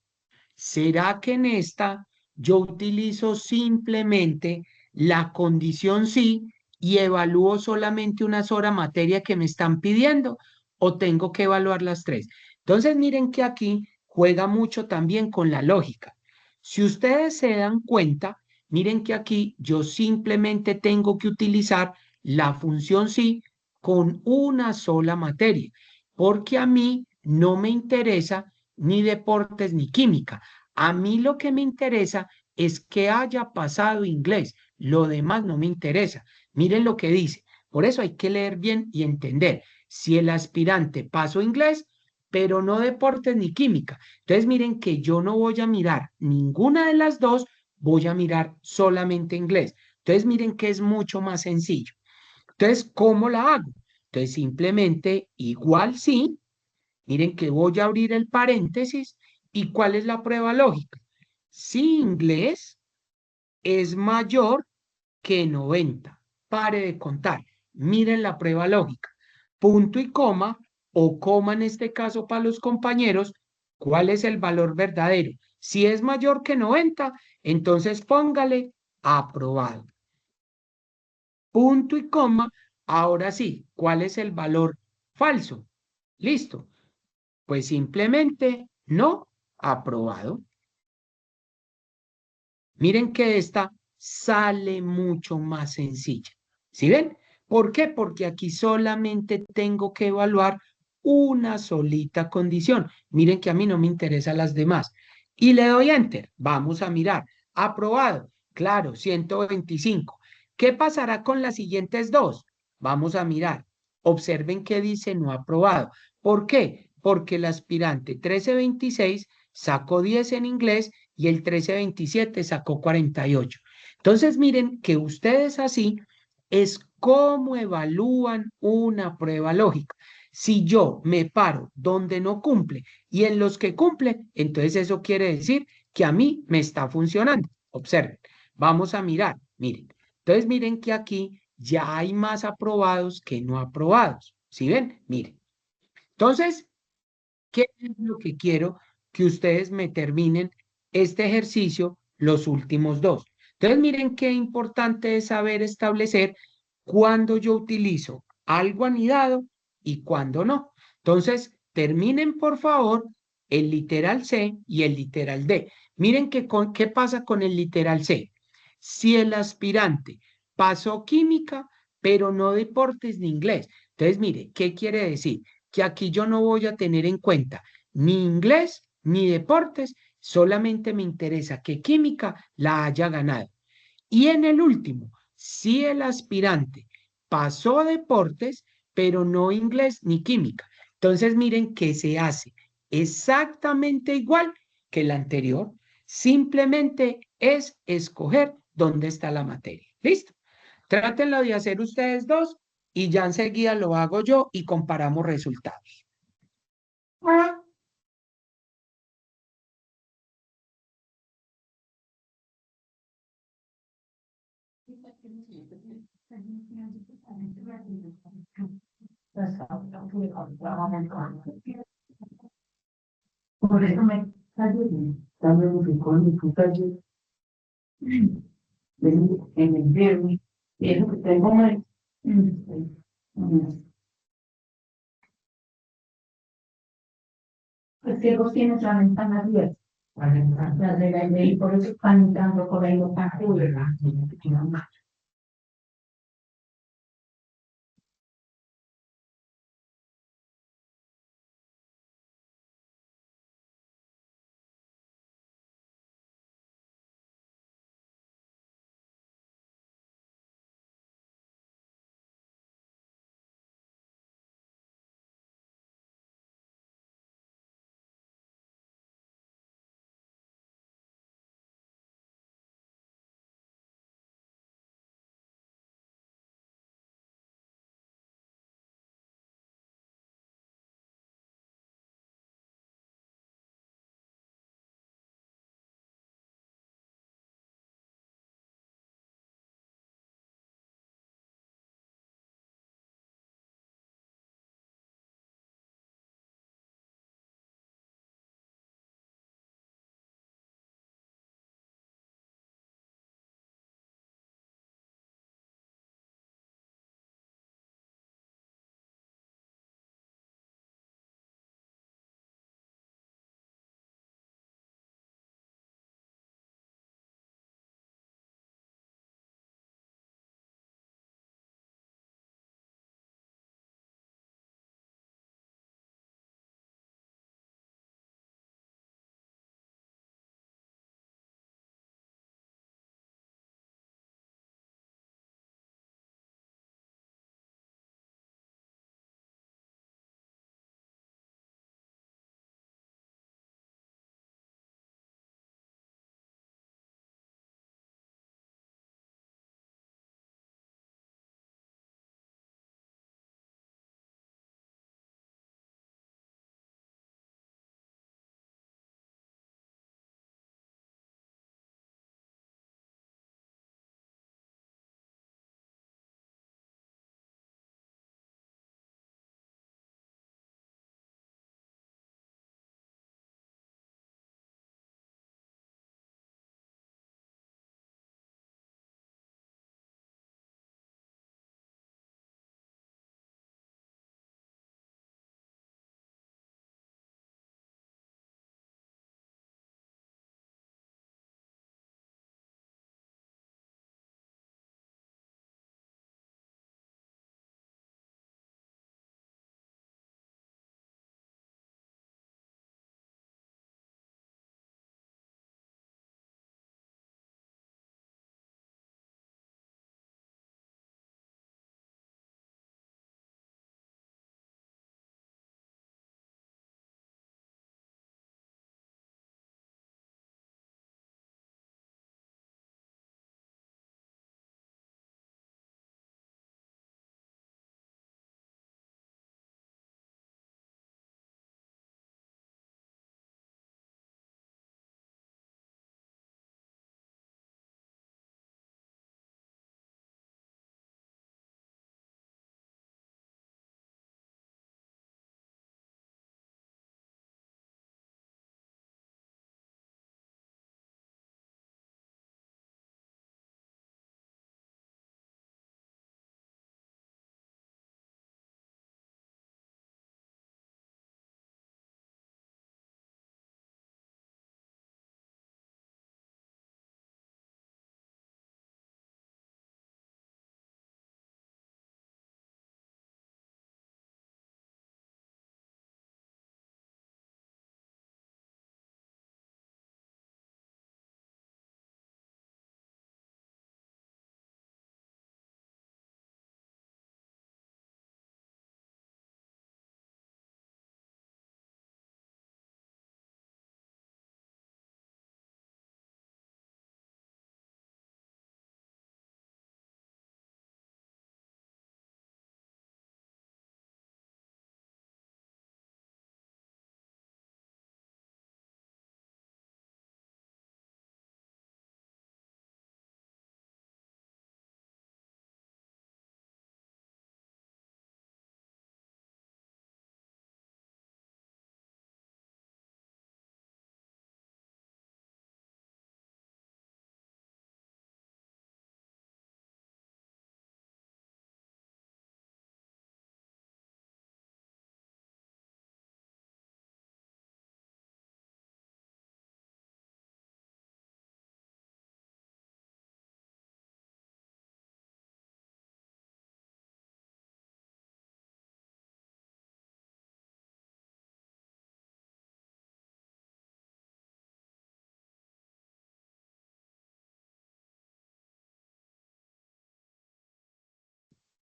A: ¿Será que en esta yo utilizo simplemente la condición sí y evalúo solamente una sola materia que me están pidiendo o tengo que evaluar las tres? Entonces miren que aquí juega mucho también con la lógica. Si ustedes se dan cuenta, miren que aquí yo simplemente tengo que utilizar la función sí con una sola materia, porque a mí no me interesa ni deportes ni química. A mí lo que me interesa es que haya pasado inglés. Lo demás no me interesa. Miren lo que dice. Por eso hay que leer bien y entender. Si el aspirante pasó inglés, pero no deportes ni química. Entonces miren que yo no voy a mirar ninguna de las dos, voy a mirar solamente inglés. Entonces miren que es mucho más sencillo. Entonces, ¿cómo la hago? Entonces simplemente igual sí. Miren que voy a abrir el paréntesis y ¿cuál es la prueba lógica? Si inglés es mayor que 90, pare de contar. Miren la prueba lógica. Punto y coma o coma en este caso para los compañeros, ¿cuál es el valor verdadero? Si es mayor que 90, entonces póngale aprobado. Punto y coma, ahora sí, ¿cuál es el valor falso? Listo. Pues simplemente no aprobado. Miren que esta sale mucho más sencilla. ¿Sí ven? ¿Por qué? Porque aquí solamente tengo que evaluar una solita condición. Miren que a mí no me interesan las demás. Y le doy enter. Vamos a mirar. Aprobado. Claro, 125. ¿Qué pasará con las siguientes dos? Vamos a mirar. Observen que dice no aprobado. ¿Por qué? Porque el aspirante 1326 sacó 10 en inglés y el 1327 sacó 48. Entonces, miren que ustedes así es como evalúan una prueba lógica. Si yo me paro donde no cumple y en los que cumple, entonces eso quiere decir que a mí me está funcionando. Observen, vamos a mirar, miren. Entonces, miren que aquí ya hay más aprobados que no aprobados. ¿Sí ven? Miren. Entonces, ¿qué es lo que quiero que ustedes me terminen este ejercicio, los últimos dos? Entonces, miren qué importante es saber establecer cuándo yo utilizo algo anidado y cuándo no. Entonces, terminen por favor el literal C y el literal D. Miren qué pasa con el literal C. Si el aspirante pasó química, pero no deportes ni inglés. Entonces, mire, ¿qué quiere decir? Que aquí yo no voy a tener en cuenta ni inglés ni deportes, solamente me interesa que química la haya ganado. Y en el último, si el aspirante pasó deportes, pero no inglés ni química. Entonces miren que se hace exactamente igual que el anterior, simplemente es escoger dónde está la materia. Listo. Trátenlo de hacer ustedes dos y ya enseguida lo hago yo y comparamos resultados.
E: Por eso me callé, también con mi puta en el viernes, y eso que tengo mal. Pues que vos tienes la ventana abierta. La de la ley, por eso están entrando por ahí los tanques.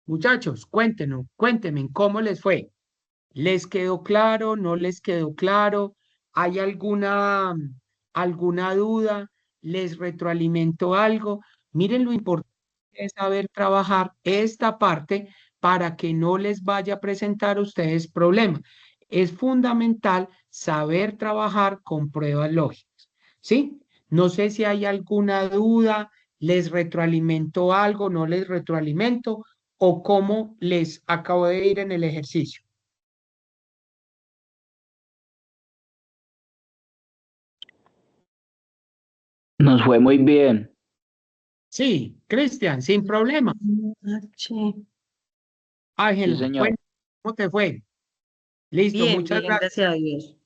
A: Muchachos, cuéntenme cómo les fue. ¿Les quedó claro? ¿No les quedó claro? ¿Hay alguna duda? ¿Les retroalimentó algo? Miren lo importante es saber trabajar esta parte para que no les vaya a presentar a ustedes problemas. Es fundamental saber trabajar con pruebas lógicas, ¿sí? No sé si hay alguna duda, les retroalimentó algo, no les retroalimento o cómo les acabo de ir en el ejercicio.
F: Nos fue muy bien.
A: Sí, Cristian, sin problema.
D: Sí.
A: Ángel,
F: Sí, señor.
A: ¿cómo te fue? Listo,
D: Bien,
A: muchas
D: bien,
A: gracias.
D: gracias a Dios.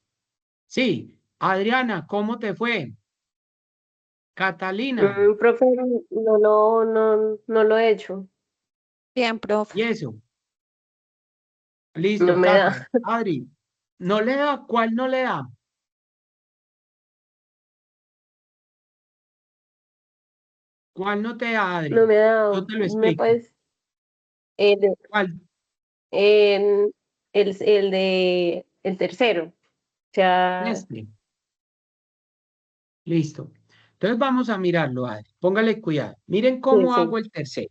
A: Sí, Adriana, ¿cómo te fue? Catalina,
G: Profe, no lo he hecho.
C: Bien, profe.
A: y eso.
G: No
A: Listo,
G: me da,
A: Cata. Adri, ¿no le da? ¿Cuál no le da? ¿Cuál no te da,
G: no
A: Adri?
G: me da.
A: Yo te lo
G: Me
A: explico.
G: parece
A: ¿Cuál?
G: en el tercero. O sea,
A: Este. Listo. Entonces vamos a mirarlo, Adri. Póngale cuidado. Miren
G: sí,
A: cómo
G: sí.
A: hago el tercero.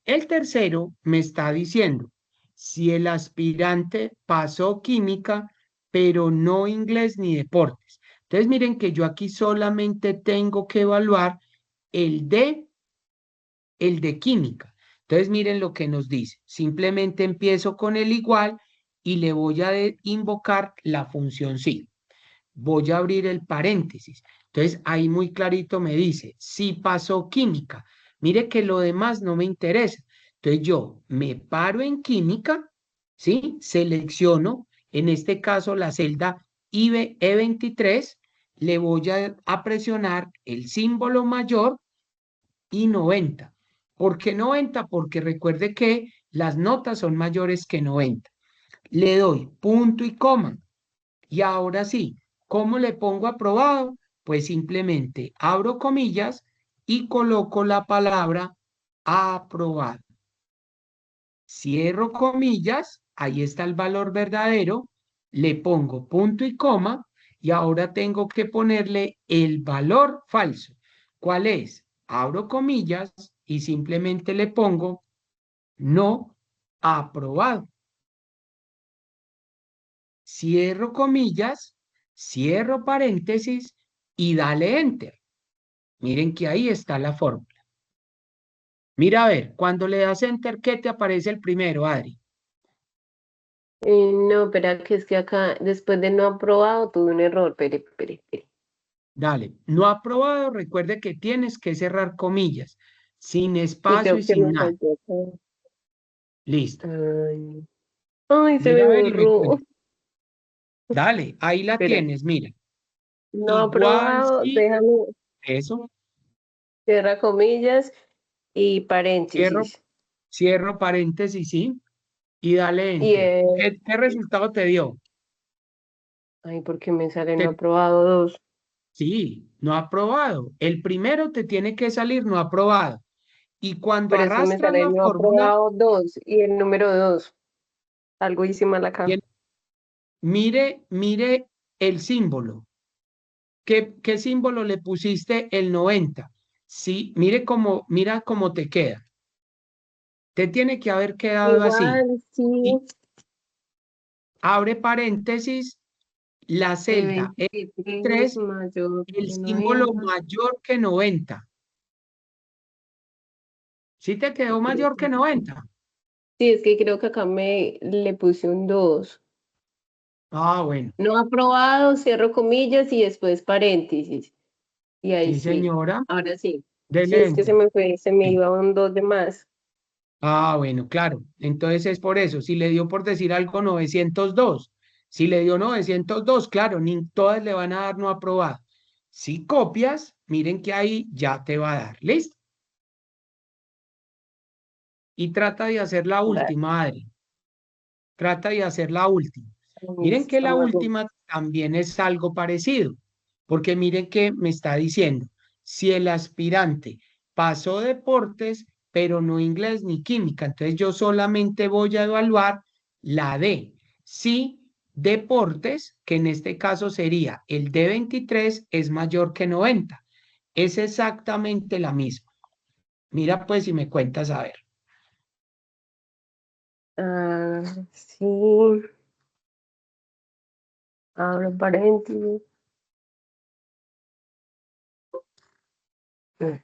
A: El tercero me está diciendo si el aspirante pasó química, pero no inglés ni deportes. Entonces miren que yo aquí solamente tengo que evaluar el el de química. Entonces miren lo que nos dice. Simplemente empiezo con el igual y le voy a invocar la función sí. Voy a abrir el paréntesis. Entonces ahí muy clarito me dice, si pasó química. Mire que lo demás no me interesa. Entonces yo me paro en química, ¿sí? Selecciono, en este caso la celda E23, le voy a presionar el símbolo mayor y 90. ¿Por qué 90? Porque recuerde que las notas son mayores que 90. Le doy punto y coma. Y ahora sí, ¿cómo le pongo aprobado? Pues simplemente abro comillas y coloco la palabra aprobado. Cierro comillas, ahí está el valor verdadero, le pongo punto y coma y ahora tengo que ponerle el valor falso. ¿Cuál es? Abro comillas y simplemente le pongo no aprobado. Cierro comillas, cierro paréntesis y dale enter. Miren que ahí está la fórmula. Mira a ver, cuando le das enter, ¿qué te aparece el primero, Adri?
G: No, espera, que es que acá, después de no aprobado, tuve un error. Espere.
A: Dale, no aprobado, recuerde que tienes que cerrar comillas, sin
G: Sí,
A: espacio y
G: creo que
A: sin
G: me
A: nada.
G: faltó acá.
A: Listo.
G: Ay, se me
A: Mira a ver y
G: borró.
A: recuerda. Dale, ahí la
G: Espera,
A: tienes, mira.
G: no
A: Igual,
G: aprobado,
A: sí,
G: déjame,
A: eso.
G: cierra comillas y
A: Cierro,
G: paréntesis.
A: cierro paréntesis, sí, y dale
G: Y
A: enter. ¿Qué resultado te dio?
G: ay, ¿por qué me sale no
A: Te
G: aprobado 2?
A: Sí, no aprobado. El primero te tiene que salir no aprobado. Y cuando
G: Pero es que me
A: arrastras
G: sale
A: la
G: no
A: fórmula,
G: aprobado 2 y el número 2. Algo hice mal acá.
A: mire el símbolo. ¿Qué símbolo le pusiste el 90? Sí, mira cómo te queda. Te tiene que haber quedado así.
G: Igual, sí,
A: Y abre paréntesis, la celda
G: 23
A: 3,
G: mayor
A: el
G: que
A: símbolo
G: 90.
A: mayor que 90. ¿Sí te quedó mayor que 90?
G: Sí, es que creo que acá me le puse un 2.
A: Ah, bueno.
G: No aprobado, cierro comillas y después paréntesis. Y ahí
A: Sí,
G: sí.
A: señora.
G: Ahora sí. Sí,
A: Dele
G: es que
A: enter.
G: se me
A: Sí.
G: iba un 2 de más.
A: Ah, bueno, claro. Entonces es por eso. Si le dio por decir algo 902, si le dio 902, claro, ni todas le van a dar no aprobado. Si copias, miren que ahí ya te va a dar. ¿Listo? Y trata de hacer la
G: Vale,
A: última, Adri. Trata de hacer la última. Miren que la
G: estamos bien.
A: última también es algo parecido, porque miren que me está diciendo, si el aspirante pasó deportes, pero no inglés ni química. Entonces yo solamente voy a evaluar la D. Si deportes, que en este caso sería el D23, es mayor que 90. Es exactamente la misma. Mira pues si me cuentas a ver.
G: Ah, sí. Abro paréntesis. Mm.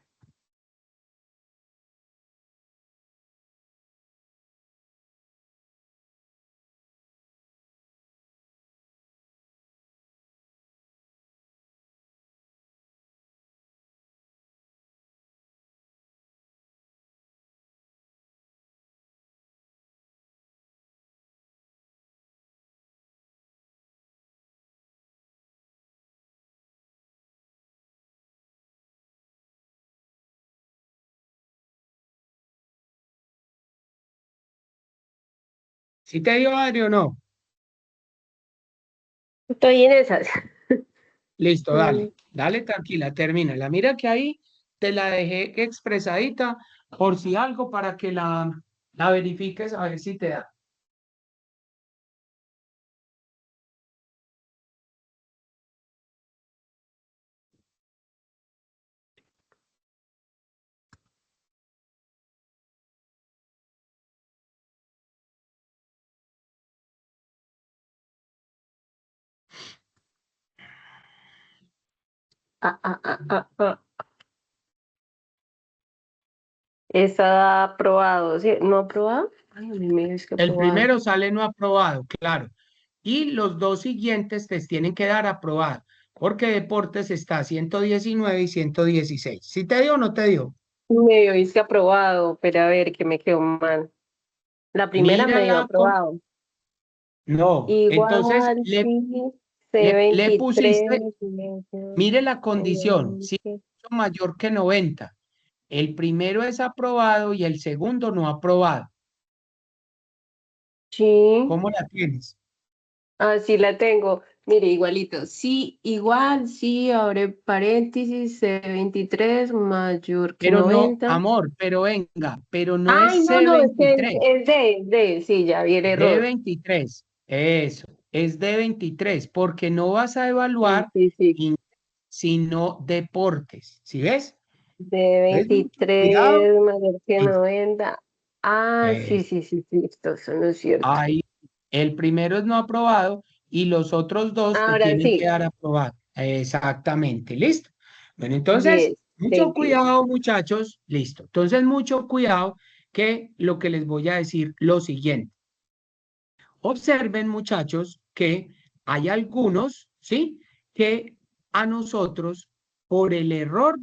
A: ¿Sí te dio, Adri, o no?
G: Estoy en esas.
A: Listo,
G: Mm.
A: dale. Dale, tranquila, termina. Mira que ahí te la dejé expresadita por si algo para que la verifiques a ver si te da.
G: Ah. Esa aprobado, ¿sí? ¿No aprobado? Ay, a mí me dice que
A: El
G: aprobado.
A: primero sale no aprobado, claro. Y los dos siguientes te tienen que dar aprobado, porque deportes está 119 y 116. ¿Sí te dio o no te dio?
G: Me dice aprobado, pero a ver, que me quedó mal. La primera me dio
A: Mírala con...
G: aprobado.
A: No, entonces
G: Igual, sí,
A: le
G: C23,
A: pusiste, mire la condición, si es mayor que 90. El primero es aprobado y el segundo no aprobado.
G: sí,
A: ¿Cómo la tienes?
G: así la tengo. Mire, igualito. Sí, igual, sí, abre paréntesis, C23 mayor que
A: Pero no,
G: 90.
A: amor, pero venga, pero no
G: Ay,
A: es
G: no, es que
A: C23,
G: es D, sí, ya vi el error.
A: D23. Eso, es D23, porque no vas a
G: Sí,
A: evaluar
G: sí, sí.
A: sino deportes. ¿Sí ves?
G: De
A: Entonces, mucho cuidado.
G: 23 mayor que
A: Listo.
G: 90. Ah, sí, sí, sí, sí, esto eso no es cierto.
A: Ahí, el primero es no aprobado y los otros dos te
G: Ahora
A: tienen que
G: sí.
A: dar aprobado. Exactamente, listo. Bueno, entonces,
G: Yes,
A: mucho
G: thank you.
A: cuidado, muchachos. Listo. Entonces, mucho cuidado que lo que les voy a decir lo siguiente. Observen, muchachos, que hay algunos, ¿sí? Que a nosotros, por el error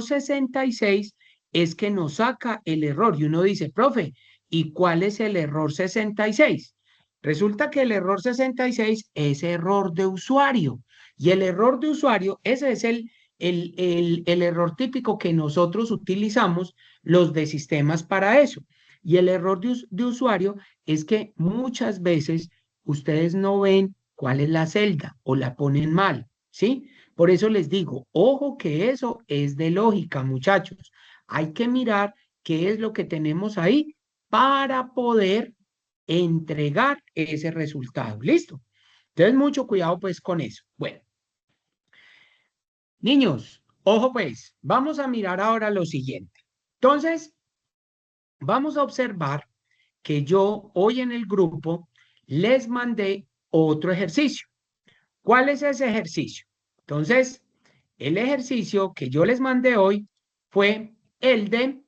A: 66, es que nos saca el error. Y uno dice, profe, ¿y cuál es el error 66? Resulta que el error 66 es error de usuario. Y el error de usuario, ese es el error típico que nosotros utilizamos los de sistemas para eso. Y el error de usuario es que muchas veces ustedes no ven cuál es la celda o la ponen mal, ¿sí? Por eso les digo, ojo que eso es de lógica, muchachos. Hay que mirar qué es lo que tenemos ahí para poder entregar ese resultado. ¿Listo? Entonces, mucho cuidado pues con eso. Bueno, niños, ojo pues, vamos a mirar ahora lo siguiente. Entonces, vamos a observar que yo hoy en el grupo les mandé otro ejercicio. ¿Cuál es ese ejercicio? Entonces, el ejercicio que yo les mandé hoy fue el de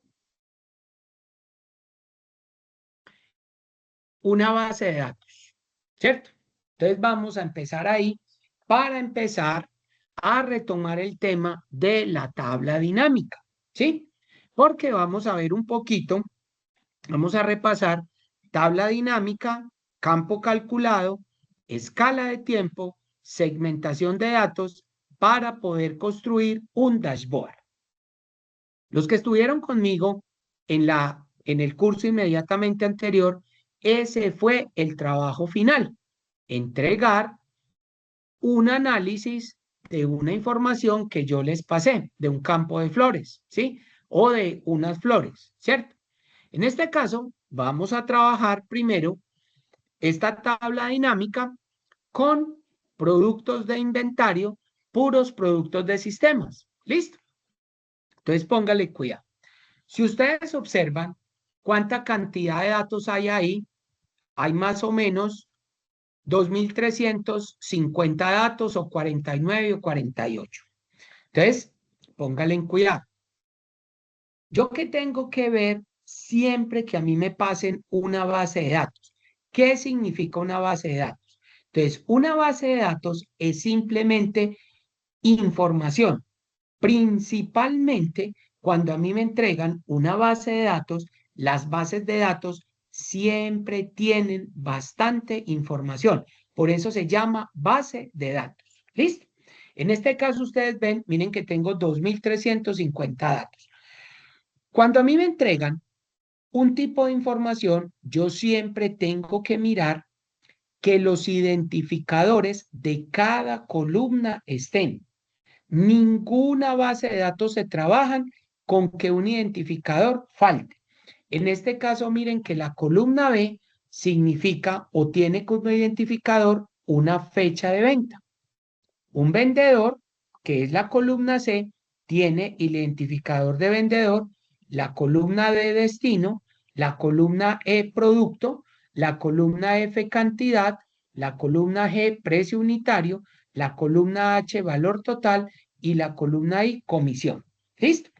A: una base de datos, ¿cierto? Entonces vamos a empezar ahí para empezar a retomar el tema de la tabla dinámica, ¿sí? Porque vamos a ver un poquito, vamos a repasar tabla dinámica, campo calculado, escala de tiempo, segmentación de datos para poder construir un dashboard. Los que estuvieron conmigo en el curso inmediatamente anterior, ese fue el trabajo final, entregar un análisis de una información que yo les pasé, de un campo de flores, ¿sí? o de unas flores, ¿cierto? En este caso, vamos a trabajar primero esta tabla dinámica con productos de inventario, puros productos de sistemas. ¿Listo? Entonces, póngale cuidado. Si ustedes observan cuánta cantidad de datos hay ahí, hay más o menos 2.350 datos o 49 o 48. Entonces, póngale en cuidado. ¿Yo qué tengo que ver siempre que a mí me pasen una base de datos? ¿Qué significa una base de datos? Entonces, una base de datos es simplemente información. Principalmente cuando a mí me entregan una base de datos, las bases de datos siempre tienen bastante información. Por eso se llama base de datos. ¿Listo? En este caso ustedes ven, miren que tengo 2.350 datos. Cuando a mí me entregan un tipo de información, yo siempre tengo que mirar que los identificadores de cada columna estén. Ninguna base de datos se trabajan con que un identificador falte. En este caso, miren que la columna B significa o tiene como identificador una fecha de venta. Un vendedor, que es la columna C, tiene el identificador de vendedor, la columna D destino, la columna E producto, la columna F cantidad, la columna G precio unitario, la columna H valor total y la columna I comisión. ¿Listo?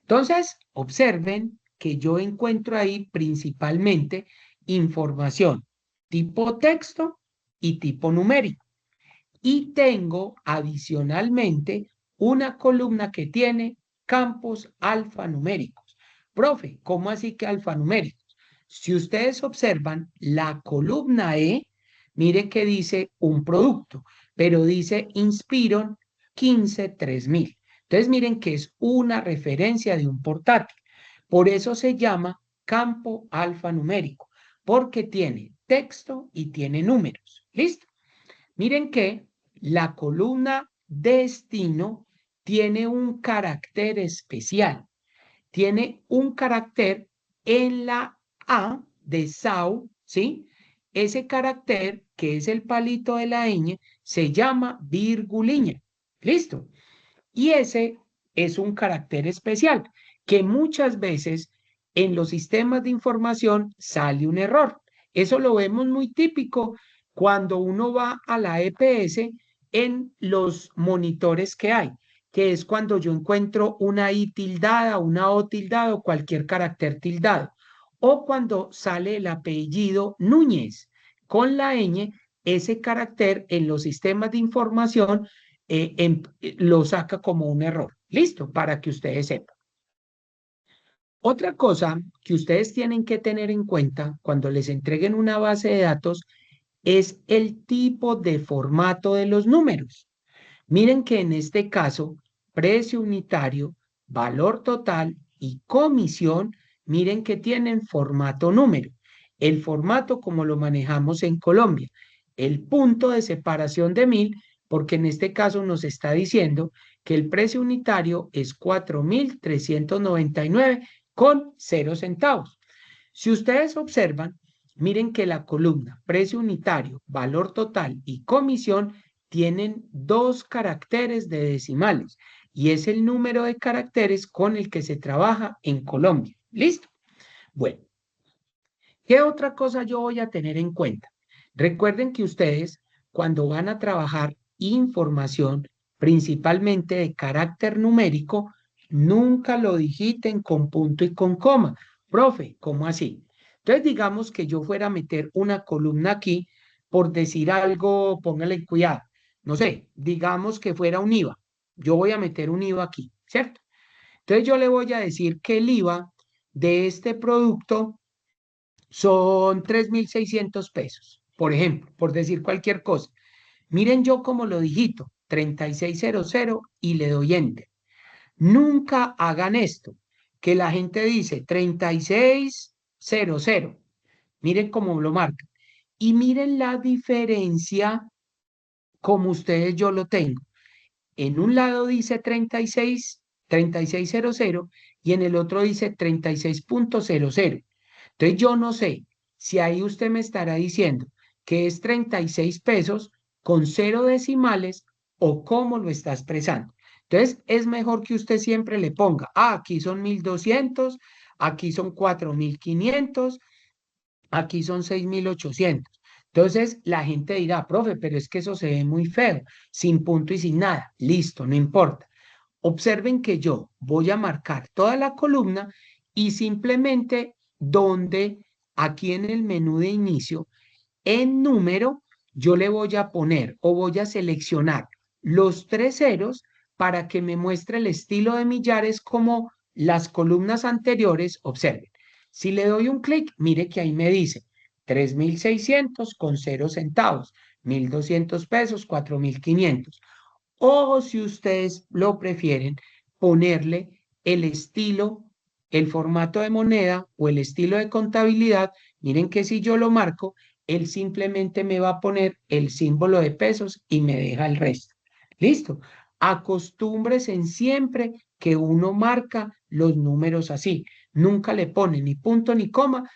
A: Entonces, observen que yo encuentro ahí principalmente información tipo texto y tipo numérico. Y tengo adicionalmente una columna que tiene campos alfanuméricos. Profe, ¿cómo así que alfanuméricos? Si ustedes observan la columna E, mire que dice un producto, pero dice Inspiron 15-3000. Entonces miren que es una referencia de un portátil. Por eso se llama campo alfanumérico, porque tiene texto y tiene números. ¿Listo? Miren que la columna destino tiene un carácter especial. Tiene un carácter en la A de SAU, ¿sí? Ese carácter, que es el palito de la ñ, se llama virguliña. ¿Listo? Y ese es un carácter especial que muchas veces en los sistemas de información sale un error. Eso lo vemos muy típico cuando uno va a la EPS en los monitores que hay, que es cuando yo encuentro una I tildada, una O tildada o cualquier carácter tildado. O cuando sale el apellido Núñez con la ñ, ese carácter en los sistemas de información lo saca como un error. Listo, para que ustedes sepan. Otra cosa que ustedes tienen que tener en cuenta cuando les entreguen una base de datos es el tipo de formato de los números. Miren que en este caso, precio unitario, valor total y comisión, miren que tienen formato número. El formato como lo manejamos en Colombia. El punto de separación de 1000, porque en este caso nos está diciendo que el precio unitario es 4.399 con 0 centavos. Si ustedes observan, miren que la columna precio unitario, valor total y comisión tienen 2 caracteres de decimales y es el número de caracteres con el que se trabaja en Colombia. ¿Listo? Bueno, ¿qué otra cosa yo voy a tener en cuenta? Recuerden que ustedes, cuando van a trabajar información, principalmente de carácter numérico, nunca lo digiten con punto y con coma. Profe, ¿cómo así? Entonces, digamos que yo fuera a meter una columna aquí, por decir algo, póngale cuidado. No sé, digamos que fuera un IVA. Yo voy a meter un IVA aquí, ¿cierto? Entonces, yo le voy a decir que el IVA de este producto son 3.600 pesos, por ejemplo, por decir cualquier cosa. Miren yo cómo lo digito, 3600 y le doy enter. Nunca hagan esto, que la gente dice 3600. Miren cómo lo marcan. Y miren la diferencia como ustedes yo lo tengo. En un lado dice 36 3600 y en el otro dice 36.00. Entonces yo no sé si ahí usted me estará diciendo que es 36 pesos con 0 decimales o cómo lo está expresando. Entonces es mejor que usted siempre le ponga, aquí son 1200, aquí son 4500, aquí son 6800. Entonces la gente dirá, profe, pero es que eso se ve muy feo, sin punto y sin nada. Listo, no importa. Observen que yo voy a marcar toda la columna y simplemente donde aquí en el menú de inicio, en número, yo le voy a poner o voy a seleccionar los 3 ceros para que me muestre el estilo de millares como las columnas anteriores. Observen, si le doy un clic, mire que ahí me dice 3600 con 0 centavos, 1200 pesos, 4500. O si ustedes lo prefieren, ponerle el estilo, el formato de moneda o el estilo de contabilidad. Miren que si yo lo marco, él simplemente me va a poner el símbolo de pesos y me deja el resto. ¿Listo? Acostúmbrese en siempre que uno marca los números así. Nunca le pone ni punto ni coma,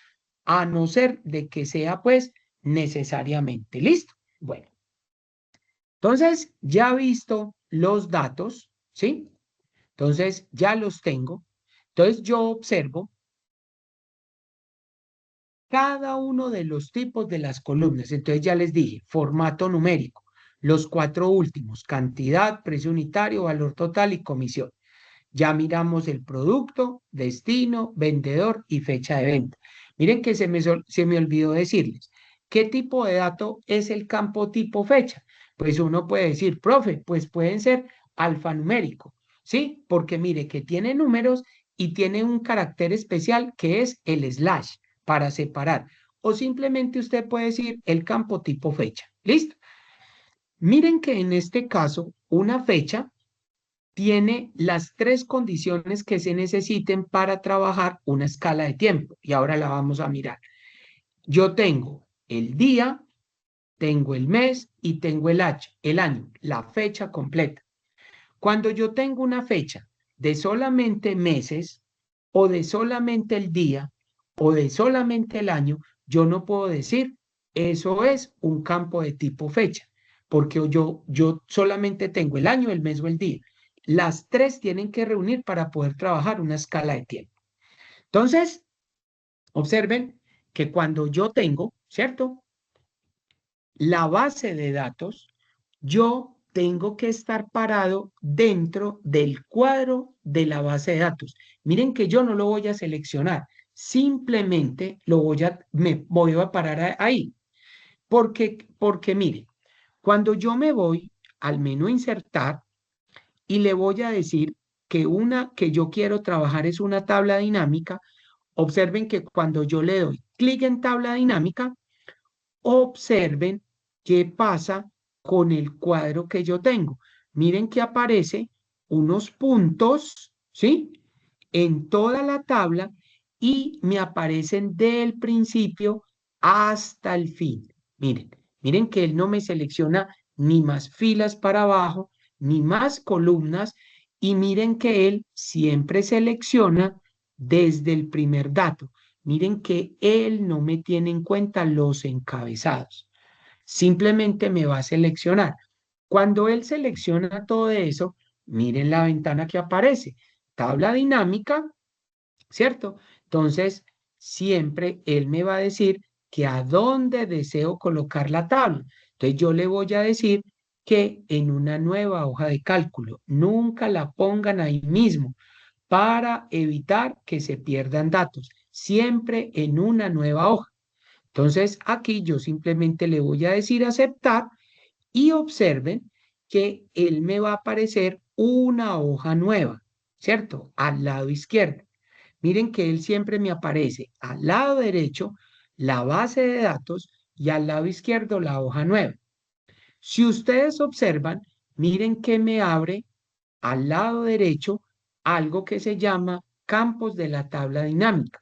A: a no ser de que sea pues necesariamente. ¿Listo? Bueno. Entonces, ya visto los datos, ¿sí? Entonces, ya los tengo. Entonces, yo observo cada uno de los tipos de las columnas. Entonces, ya les dije, formato numérico, los 4 últimos, cantidad, precio unitario, valor total y comisión. Ya miramos el producto, destino, vendedor y fecha de venta. Miren que se me olvidó decirles, ¿qué tipo de dato es el campo tipo fecha? Pues uno puede decir, profe, pues pueden ser alfanumérico, ¿sí? Porque mire que tiene números y tiene un carácter especial que es el slash para separar. O simplemente usted puede decir el campo tipo fecha. ¿Listo? Miren que en este caso, una fecha tiene las 3 condiciones que se necesiten para trabajar una escala de tiempo. Y ahora la vamos a mirar. Yo tengo el día, tengo el mes y tengo el año, la fecha completa. Cuando yo tengo una fecha de solamente meses o de solamente el día o de solamente el año, yo no puedo decir eso es un campo de tipo fecha, porque yo solamente tengo el año, el mes o el día. Las 3 tienen que reunir para poder trabajar una escala de tiempo. Entonces, observen que cuando yo tengo, ¿cierto? La base de datos, yo tengo que estar parado dentro del cuadro de la base de datos. Miren que yo no lo voy a seleccionar, simplemente me voy a parar ahí. Porque mire, cuando yo me voy al menú insertar y le voy a decir que una que yo quiero trabajar es una tabla dinámica, observen que cuando yo le doy clic en tabla dinámica, observen qué pasa con el cuadro que yo tengo. Miren que aparece unos puntos, ¿sí? En toda la tabla y me aparecen del principio hasta el fin. Miren que él no me selecciona ni más filas para abajo, ni más columnas, y miren que él siempre selecciona desde el primer dato. Miren que él no me tiene en cuenta los encabezados. Simplemente me va a seleccionar. Cuando él selecciona todo eso, miren la ventana que aparece. Tabla dinámica, ¿cierto? Entonces, siempre él me va a decir que a dónde deseo colocar la tabla. Entonces, yo le voy a decir que en una nueva hoja de cálculo. Nunca la pongan ahí mismo para evitar que se pierdan datos. Siempre en una nueva hoja. Entonces, aquí yo simplemente le voy a decir aceptar y observen que él me va a aparecer una hoja nueva, ¿cierto? Al lado izquierdo. Miren que él siempre me aparece al lado derecho la base de datos y al lado izquierdo la hoja nueva. Si ustedes observan, miren que me abre al lado derecho algo que se llama campos de la tabla dinámica.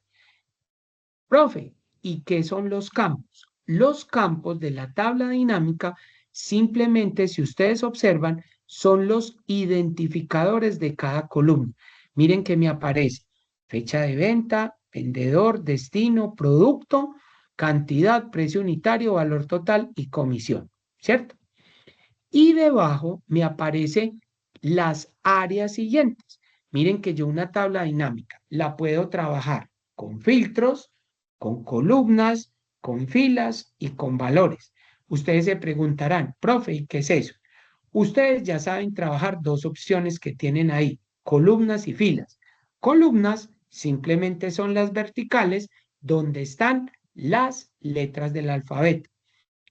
A: Profe, ¿y qué son los campos? Los campos de la tabla dinámica, simplemente si ustedes observan, son los identificadores de cada columna. Miren que me aparece fecha de venta, vendedor, destino, producto, cantidad, precio unitario, valor total y comisión, ¿cierto? Y debajo me aparecen las áreas siguientes. Miren que yo una tabla dinámica la puedo trabajar con filtros, con columnas, con filas y con valores. Ustedes se preguntarán, profe, ¿y qué es eso? Ustedes ya saben trabajar dos opciones que tienen ahí, columnas y filas. Columnas simplemente son las verticales donde están las letras del alfabeto.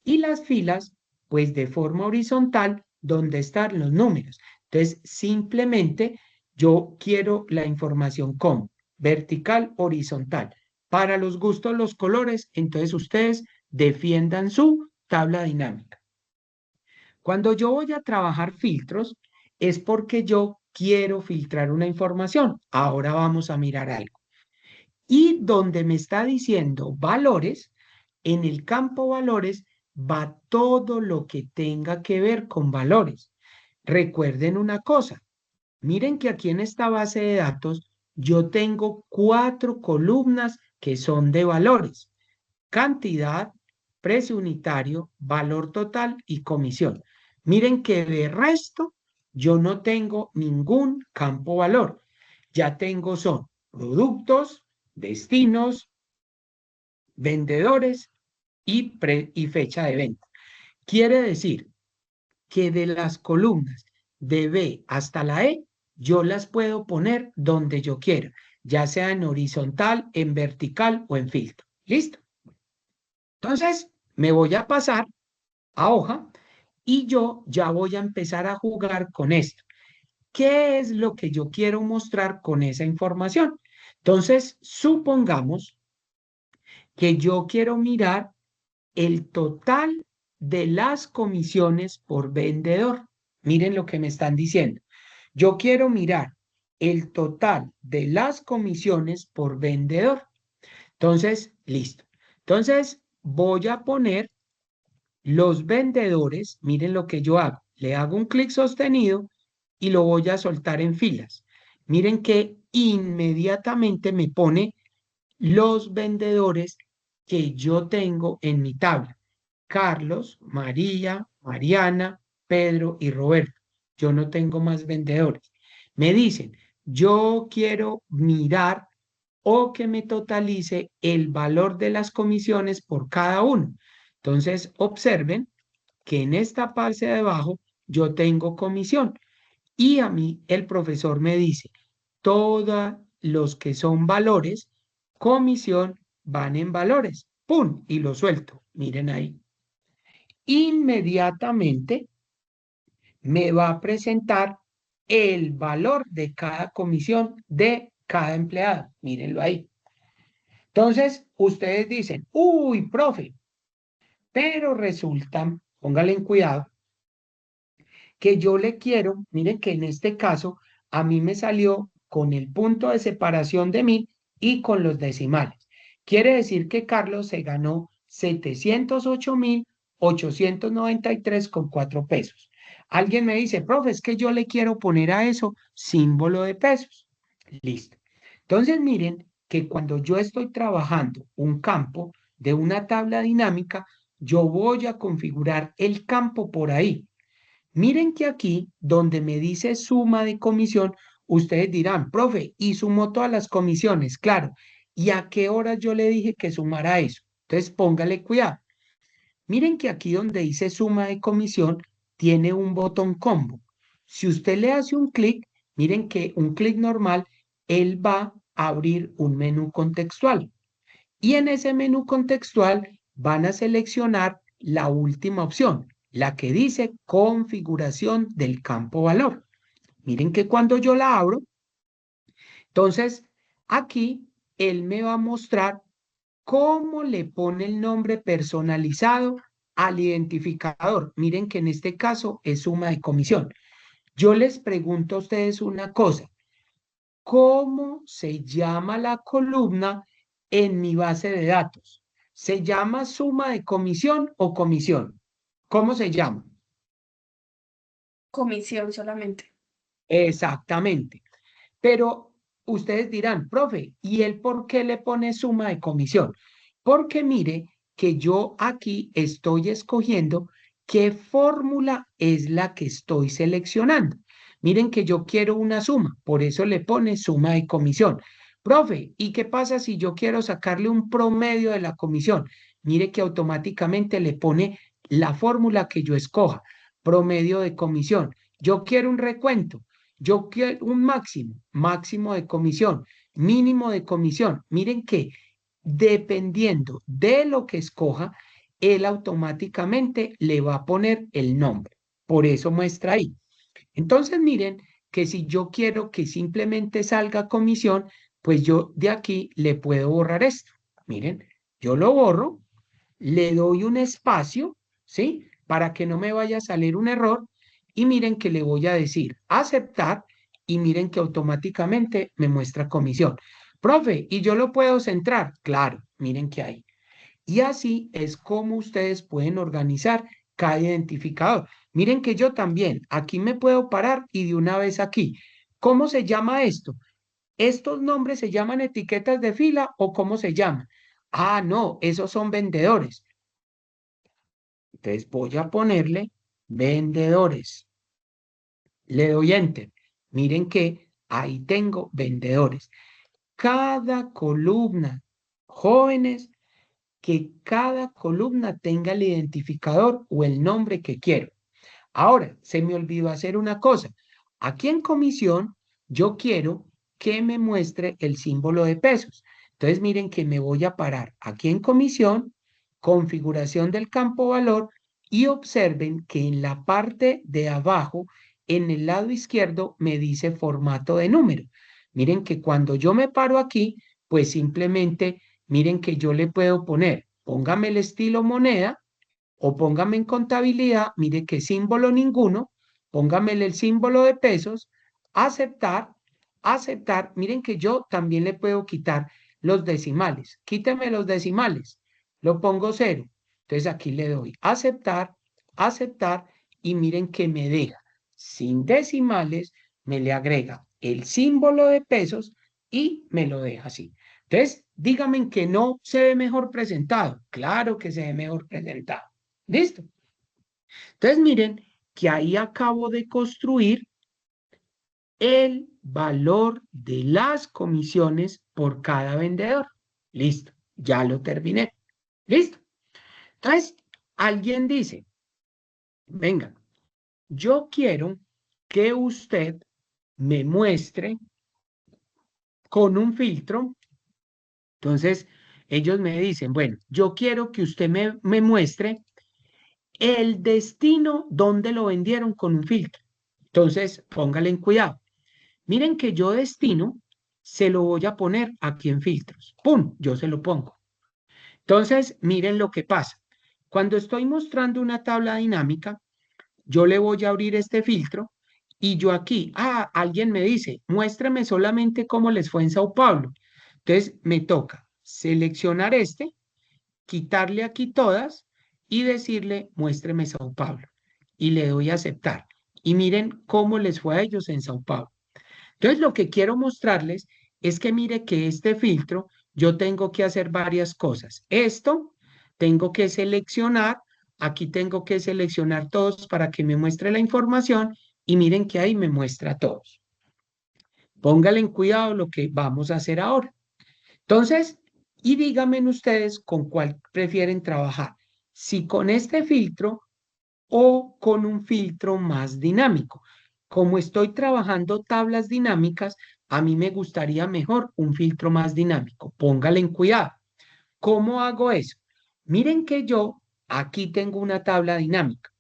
A: Y las filas, pues de forma horizontal, donde están los números. Entonces, simplemente yo quiero la información como vertical, horizontal. Para los gustos, los colores, entonces ustedes defiendan su tabla dinámica. Cuando yo voy a trabajar filtros, es porque yo quiero filtrar una información. Ahora vamos a mirar algo. Y donde me está diciendo valores, en el campo valores va todo lo que tenga que ver con valores. Recuerden una cosa, miren que aquí en esta base de datos yo tengo 4 columnas que son de valores: cantidad, precio unitario, valor total y comisión. Miren que de resto yo no tengo ningún campo valor. Ya tengo son productos, destinos, vendedores y fecha de venta. Quiere decir que de las columnas de B hasta la E, yo las puedo poner donde yo quiera, ya sea en horizontal, en vertical o en filtro. ¿Listo? Entonces, me voy a pasar a hoja y yo ya voy a empezar a jugar con esto. ¿Qué es lo que yo quiero mostrar con esa información? Entonces, supongamos que yo quiero mirar el total de las comisiones por vendedor. Miren lo que me están diciendo. Yo quiero mirar el total de las comisiones por vendedor. Entonces, listo. Entonces, voy a poner los vendedores. Miren lo que yo hago. Le hago un clic sostenido y lo voy a soltar en filas. Miren que inmediatamente me pone los vendedores que yo tengo en mi tabla: Carlos, María, Mariana, Pedro y Roberto. Yo no tengo más vendedores. Me dicen, yo quiero mirar o que me totalice el valor de las comisiones por cada uno. Entonces, observen que en esta parte de abajo yo tengo comisión y a mí el profesor me dice, todos los que son valores, comisión, van en valores. ¡Pum! Y lo suelto. Miren ahí. Inmediatamente me va a presentar el valor de cada comisión de cada empleado. Mírenlo ahí. Entonces, ustedes dicen, uy, profe, pero resulta, póngale en cuidado, que yo le quiero, miren que en este caso, a mí me salió con el punto de separación de 1000 y con los decimales. Quiere decir que Carlos se ganó 708.893,4 pesos. Alguien me dice, profe, es que yo le quiero poner a eso símbolo de pesos. Listo. Entonces, miren que cuando yo estoy trabajando un campo de una tabla dinámica, yo voy a configurar el campo por ahí. Miren que aquí, donde me dice suma de comisión, ustedes dirán, profe, ¿y sumó todas las comisiones? Claro. ¿Y a qué hora yo le dije que sumara eso? Entonces, póngale cuidado. Miren que aquí donde dice suma de comisión, tiene un botón combo. Si usted le hace un clic, miren que un clic normal, él va a abrir un menú contextual. Y en ese menú contextual van a seleccionar la última opción, la que dice configuración del campo valor. Miren que cuando yo la abro, entonces aquí él me va a mostrar cómo le pone el nombre personalizado al identificador. Miren que en este caso es suma de comisión. Yo les pregunto a ustedes una cosa. ¿Cómo se llama la columna en mi base de datos? ¿Se llama suma de comisión o comisión? ¿Cómo se llama?
H: Comisión solamente.
A: Exactamente. Pero ustedes dirán, profe, ¿y él por qué le pone suma de comisión? Porque mire que yo aquí estoy escogiendo qué fórmula es la que estoy seleccionando. Miren que yo quiero una suma, por eso le pone suma de comisión. Profe, ¿y qué pasa si yo quiero sacarle un promedio de la comisión? Mire que automáticamente le pone la fórmula que yo escoja, promedio de comisión. Yo quiero un recuento. Yo quiero un máximo de comisión, mínimo de comisión. Miren que dependiendo de lo que escoja, él automáticamente le va a poner el nombre. Por eso muestra ahí. Entonces, miren que si yo quiero que simplemente salga comisión, pues yo de aquí le puedo borrar esto. Miren, yo lo borro, le doy un espacio, ¿sí? Para que no me vaya a salir un error. Y miren que le voy a decir aceptar y miren que automáticamente me muestra comisión. Profe, ¿y yo lo puedo centrar? Claro, miren que hay. Y así es como ustedes pueden organizar cada identificador. Miren que yo también, aquí me puedo parar y de una vez aquí. ¿Cómo se llama esto? ¿Estos nombres se llaman etiquetas de fila o cómo se llaman? Ah, no, esos son vendedores. Entonces voy a ponerle vendedores. Le doy enter. Miren que ahí tengo vendedores. Cada columna, jóvenes, que cada columna tenga el identificador o el nombre que quiero. Ahora, se me olvidó hacer una cosa. Aquí en comisión, yo quiero que me muestre el símbolo de pesos. Entonces, miren que me voy a parar aquí en comisión, configuración del campo valor, y observen que en la parte de abajo, en el lado izquierdo, me dice formato de número. Miren que cuando yo me paro aquí, pues simplemente, miren que yo le puedo poner, póngame el estilo moneda, o póngame en contabilidad, mire que símbolo ninguno, póngame el símbolo de pesos, aceptar, aceptar, miren que yo también le puedo quitar los decimales, quíteme los decimales, lo pongo 0, entonces aquí le doy aceptar, aceptar y miren que me deja sin decimales, me le agrega el símbolo de pesos y me lo deja así. Entonces, díganme que no se ve mejor presentado. Claro que se ve mejor presentado. ¿Listo? Entonces miren que ahí acabo de construir el valor de las comisiones por cada vendedor. Listo, ya lo terminé. ¿Listo? Entonces, alguien dice, venga, yo quiero que usted me muestre con un filtro. Entonces, ellos me dicen, bueno, yo quiero que usted me muestre el destino donde lo vendieron con un filtro. Entonces, póngale en cuidado. Miren que yo destino se lo voy a poner aquí en filtros. ¡Pum! Yo se lo pongo. Entonces, miren lo que pasa. Cuando estoy mostrando una tabla dinámica, yo le voy a abrir este filtro y yo aquí, alguien me dice, muéstrame solamente cómo les fue en Sao Paulo. Entonces, me toca seleccionar este, quitarle aquí todas y decirle, muéstreme Sao Paulo. Y le doy a aceptar. Y miren cómo les fue a ellos en Sao Paulo. Entonces, lo que quiero mostrarles es que mire que este filtro, yo tengo que hacer varias cosas. Esto, tengo que seleccionar, aquí tengo que seleccionar todos para que me muestre la información y miren que ahí me muestra a todos. Pónganle en cuidado lo que vamos a hacer ahora. Entonces, y díganme ustedes con cuál prefieren trabajar, si con este filtro o con un filtro más dinámico. Como estoy trabajando tablas dinámicas, a mí me gustaría mejor un filtro más dinámico. Póngale en cuidado. ¿Cómo hago eso? Miren que yo aquí tengo una tabla dinámica.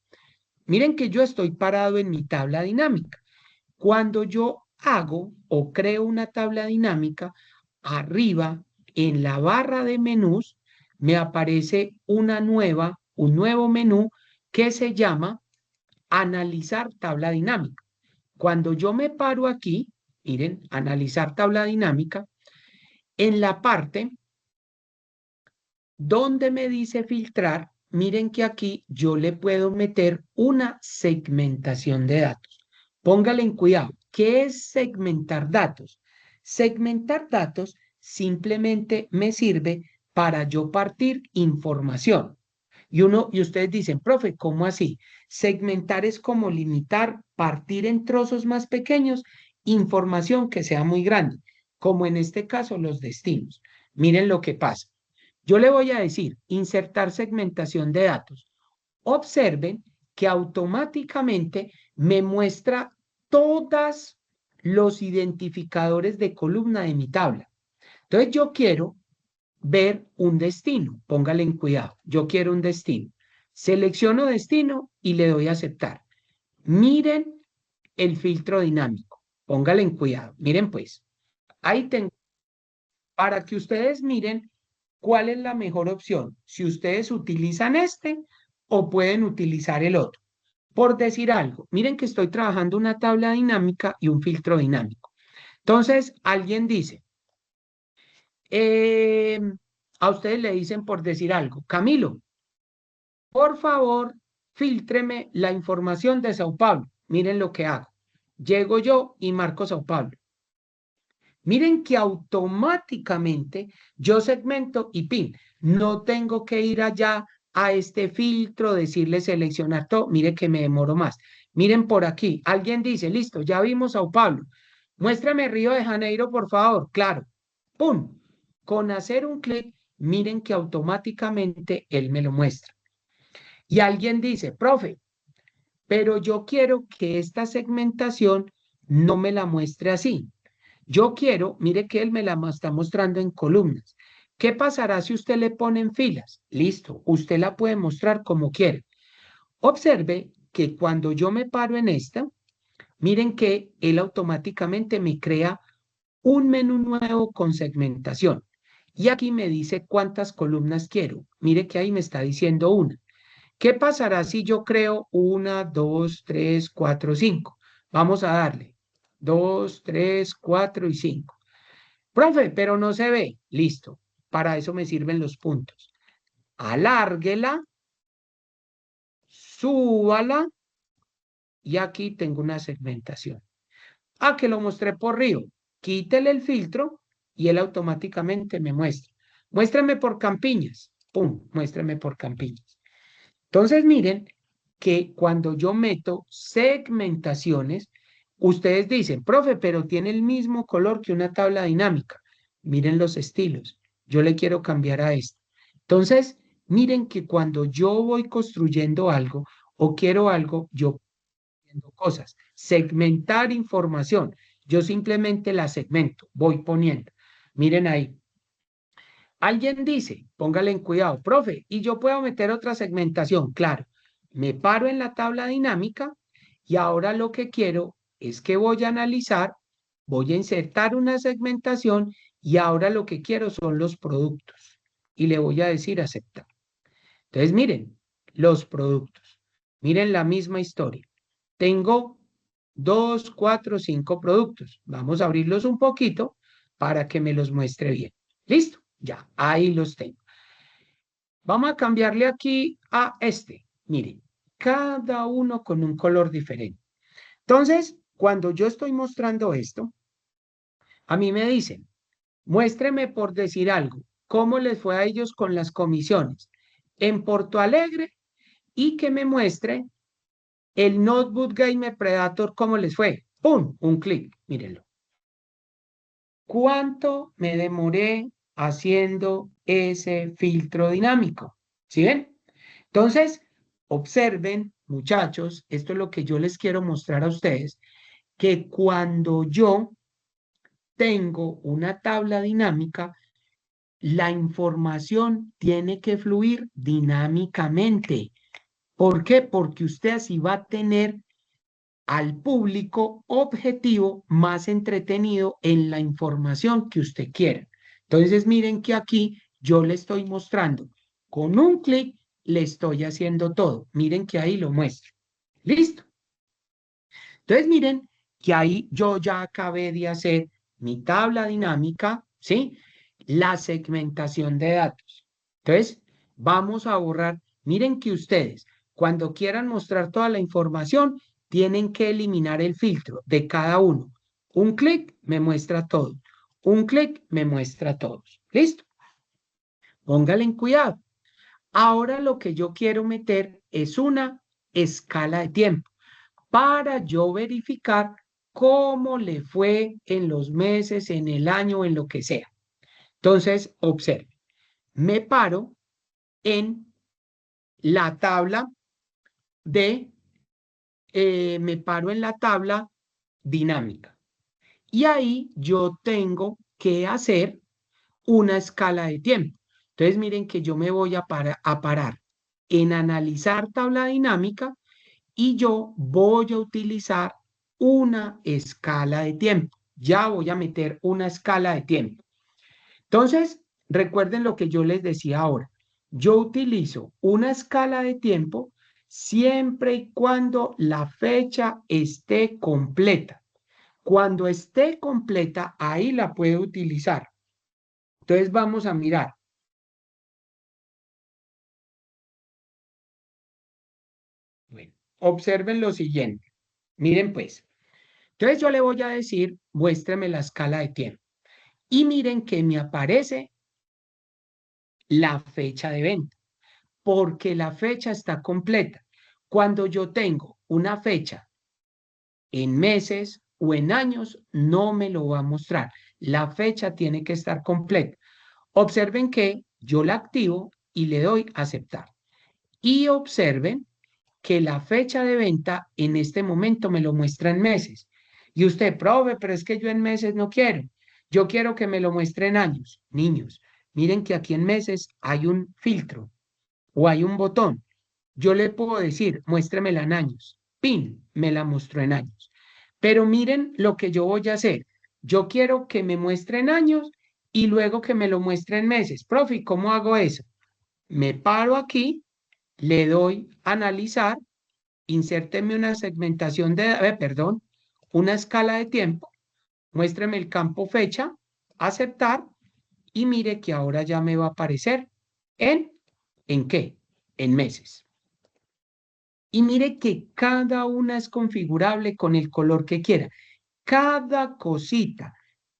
A: Miren que yo estoy parado en mi tabla dinámica. Cuando yo hago o creo una tabla dinámica, arriba en la barra de menús me aparece un nuevo menú que se llama analizar tabla dinámica. Cuando yo me paro aquí, miren, analizar tabla dinámica, en la parte donde me dice filtrar, miren que aquí yo le puedo meter una segmentación de datos. Póngale en cuidado. ¿Qué es segmentar datos? Segmentar datos simplemente me sirve para yo partir información. Y ustedes dicen, profe, ¿cómo así? Segmentar es como limitar, partir en trozos más pequeños, información que sea muy grande, como en este caso los destinos. Miren lo que pasa. Yo le voy a decir, insertar segmentación de datos. Observen que automáticamente me muestra todos los identificadores de columna de mi tabla. Entonces yo quiero ver un destino. Póngale en cuidado. Yo quiero un destino. Selecciono destino y le doy a aceptar. Miren el filtro dinámico. Póngale en cuidado. Miren pues. Ahí tengo. Para que ustedes miren cuál es la mejor opción. Si ustedes utilizan este o pueden utilizar el otro. Por decir algo, miren que estoy trabajando una tabla dinámica y un filtro dinámico. Entonces, alguien dice, a ustedes le dicen por decir algo, Camilo, por favor, fíltreme la información de Sao Paulo. Miren lo que hago. Llego yo y marco Sao Paulo. Miren que automáticamente yo segmento y pin. No tengo que ir allá a este filtro, decirle seleccionar todo. Mire que me demoro más. Miren por aquí. Alguien dice, listo, ya vimos Sao Paulo. Muéstrame Río de Janeiro, por favor. Claro. ¡Pum! Con hacer un clic, miren que automáticamente él me lo muestra. Y alguien dice, profe, pero yo quiero que esta segmentación no me la muestre así. Yo quiero, mire que él me la está mostrando en columnas. ¿Qué pasará si usted le pone en filas? Listo, usted la puede mostrar como quiere. Observe que cuando yo me paro en esta, miren que él automáticamente me crea un menú nuevo con segmentación. Y aquí me dice cuántas columnas quiero. Mire que ahí me está diciendo una. ¿Qué pasará si yo creo 1, 2, 3, 4, 5? Vamos a darle 2, 3, 4 y 5. Profe, pero no se ve. Listo. Para eso me sirven los puntos. Alárguela, súbala y aquí tengo una segmentación. Ah, que lo mostré por Río. Quítele el filtro y él automáticamente me muestra. Muéstrame por Campiñas. Pum, muéstrame por Campiñas. Entonces, miren que cuando yo meto segmentaciones, ustedes dicen, profe, pero tiene el mismo color que una tabla dinámica. Miren los estilos. Yo le quiero cambiar a este. Entonces, miren que cuando yo voy construyendo algo o quiero algo, yo haciendo cosas. Segmentar información. Yo simplemente la segmento, voy poniendo. Miren ahí. Alguien dice, póngale en cuidado, profe, y yo puedo meter otra segmentación. Claro, me paro en la tabla dinámica y ahora lo que quiero es que voy a analizar, voy a insertar una segmentación y ahora lo que quiero son los productos. Y le voy a decir aceptar. Entonces, miren, los productos. Miren la misma historia. Tengo 2, 4, 5 productos. Vamos a abrirlos un poquito para que me los muestre bien. ¿Listo? Ya, ahí los tengo. Vamos a cambiarle aquí a este. Miren, cada uno con un color diferente. Entonces, cuando yo estoy mostrando esto, a mí me dicen, muéstreme por decir algo, cómo les fue a ellos con las comisiones en Porto Alegre y que me muestre el Notebook Gamer Predator, cómo les fue. ¡Pum! Un clic, mírenlo. ¿Cuánto me demoré haciendo ese filtro dinámico? ¿Sí ven? Entonces, observen, muchachos, esto es lo que yo les quiero mostrar a ustedes, que cuando yo tengo una tabla dinámica, la información tiene que fluir dinámicamente. ¿Por qué? Porque usted así va a tener al público objetivo más entretenido en la información que usted quiera. Entonces, miren que aquí yo le estoy mostrando, con un clic le estoy haciendo todo. Miren que ahí lo muestro. ¿Listo? Entonces, miren que ahí yo ya acabé de hacer mi tabla dinámica, ¿sí? La segmentación de datos. Entonces, vamos a borrar. Miren que ustedes, cuando quieran mostrar toda la información, tienen que eliminar el filtro de cada uno. Un clic me muestra todo. Un clic me muestra a todos. ¿Listo? Póngale en cuidado. Ahora lo que yo quiero meter es una escala de tiempo para yo verificar cómo le fue en los meses, en el año, en lo que sea. Entonces, observe, me paro en la tabla dinámica. Y ahí yo tengo que hacer una escala de tiempo. Entonces, miren que yo me voy a parar en analizar tabla dinámica y yo voy a utilizar una escala de tiempo. Ya voy a meter una escala de tiempo. Entonces, recuerden lo que yo les decía ahora. Yo utilizo una escala de tiempo siempre y cuando la fecha esté completa. Cuando esté completa, ahí la puedo utilizar. Entonces, vamos a mirar. Bueno, observen lo siguiente. Miren pues. Entonces, yo le voy a decir, muéstreme la escala de tiempo. Y miren que me aparece la fecha de venta, porque la fecha está completa. Cuando yo tengo una fecha en meses o en años, no me lo va a mostrar. La fecha tiene que estar completa. Observen que yo la activo y le doy a aceptar. Y observen que la fecha de venta en este momento me lo muestra en meses. Y usted, profe, pero es que yo en meses no quiero. Yo quiero que me lo muestre en años. Niños, miren que aquí en meses hay un filtro o hay un botón. Yo le puedo decir, muéstremela en años. Pin, me la mostró en años. Pero miren lo que yo voy a hacer. Yo quiero que me muestre en años y luego que me lo muestre en meses. Profe, ¿cómo hago eso? Me paro aquí, le doy a analizar, insérteme una segmentación una escala de tiempo, muéstreme el campo fecha, aceptar, y mire que ahora ya me va a aparecer ¿en qué? En meses. Y mire que cada una es configurable con el color que quiera. Cada cosita,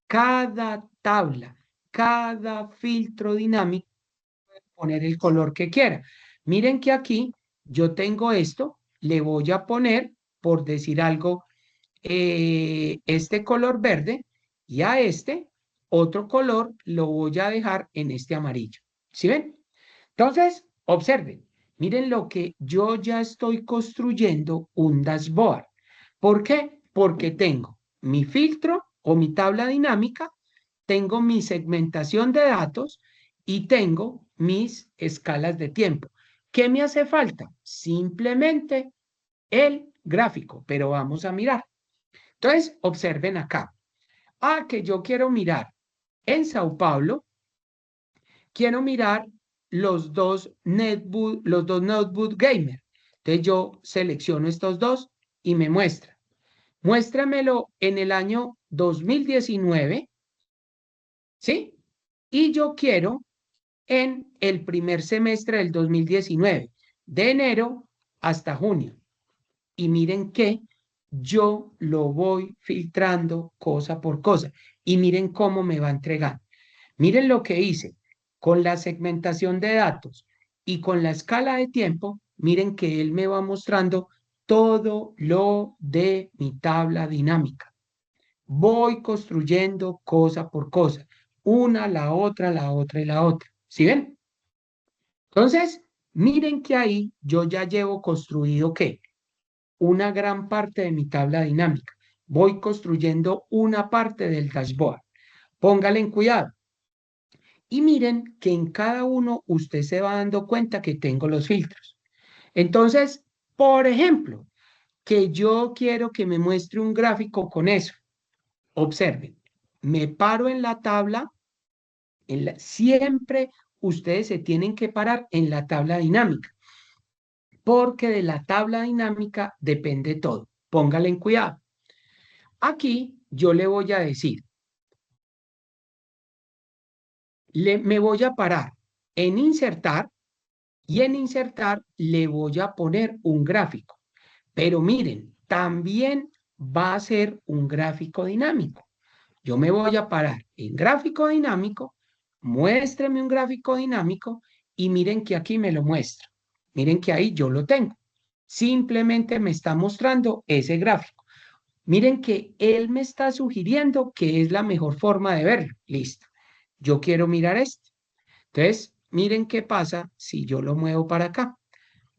A: cada tabla, cada filtro dinámico, puede poner el color que quiera. Miren que aquí yo tengo esto, le voy a poner, por decir algo, este color verde, y a este otro color lo voy a dejar en este amarillo. ¿Sí ven? Entonces, observen, miren lo que yo ya estoy construyendo un dashboard. ¿Por qué? Porque tengo mi filtro o mi tabla dinámica, tengo mi segmentación de datos y tengo mis escalas de tiempo. ¿Qué me hace falta? Simplemente el gráfico, pero vamos a mirar. Entonces, observen acá. Que yo quiero mirar en Sao Paulo, quiero mirar los dos notebook gamer. Entonces yo selecciono estos dos y me muestra. Muéstramelo en el año 2019, ¿sí? Y yo quiero en el primer semestre del 2019, de enero hasta junio. Y miren que yo lo voy filtrando cosa por cosa. Y miren cómo me va entregando. Miren lo que hice con la segmentación de datos y con la escala de tiempo. Miren que él me va mostrando todo lo de mi tabla dinámica. Voy construyendo cosa por cosa. Una, la otra y la otra. ¿Sí ven? Entonces, miren que ahí yo ya llevo construido ¿qué? Una gran parte de mi tabla dinámica. Voy construyendo una parte del dashboard. Póngale en cuidado. Y miren que en cada uno usted se va dando cuenta que tengo los filtros. Entonces, por ejemplo, que yo quiero que me muestre un gráfico con eso. Observen, me paro en la tabla. Siempre ustedes se tienen que parar en la tabla dinámica, porque de la tabla dinámica depende todo. Póngale en cuidado. Aquí yo le voy a decir, me voy a parar en insertar y en insertar le voy a poner un gráfico. Pero miren, también va a ser un gráfico dinámico. Yo me voy a parar en gráfico dinámico, muéstreme un gráfico dinámico y miren que aquí me lo muestra. Miren que ahí yo lo tengo. Simplemente me está mostrando ese gráfico. Miren que él me está sugiriendo que es la mejor forma de verlo. Listo. Yo quiero mirar este. Entonces, miren qué pasa si yo lo muevo para acá.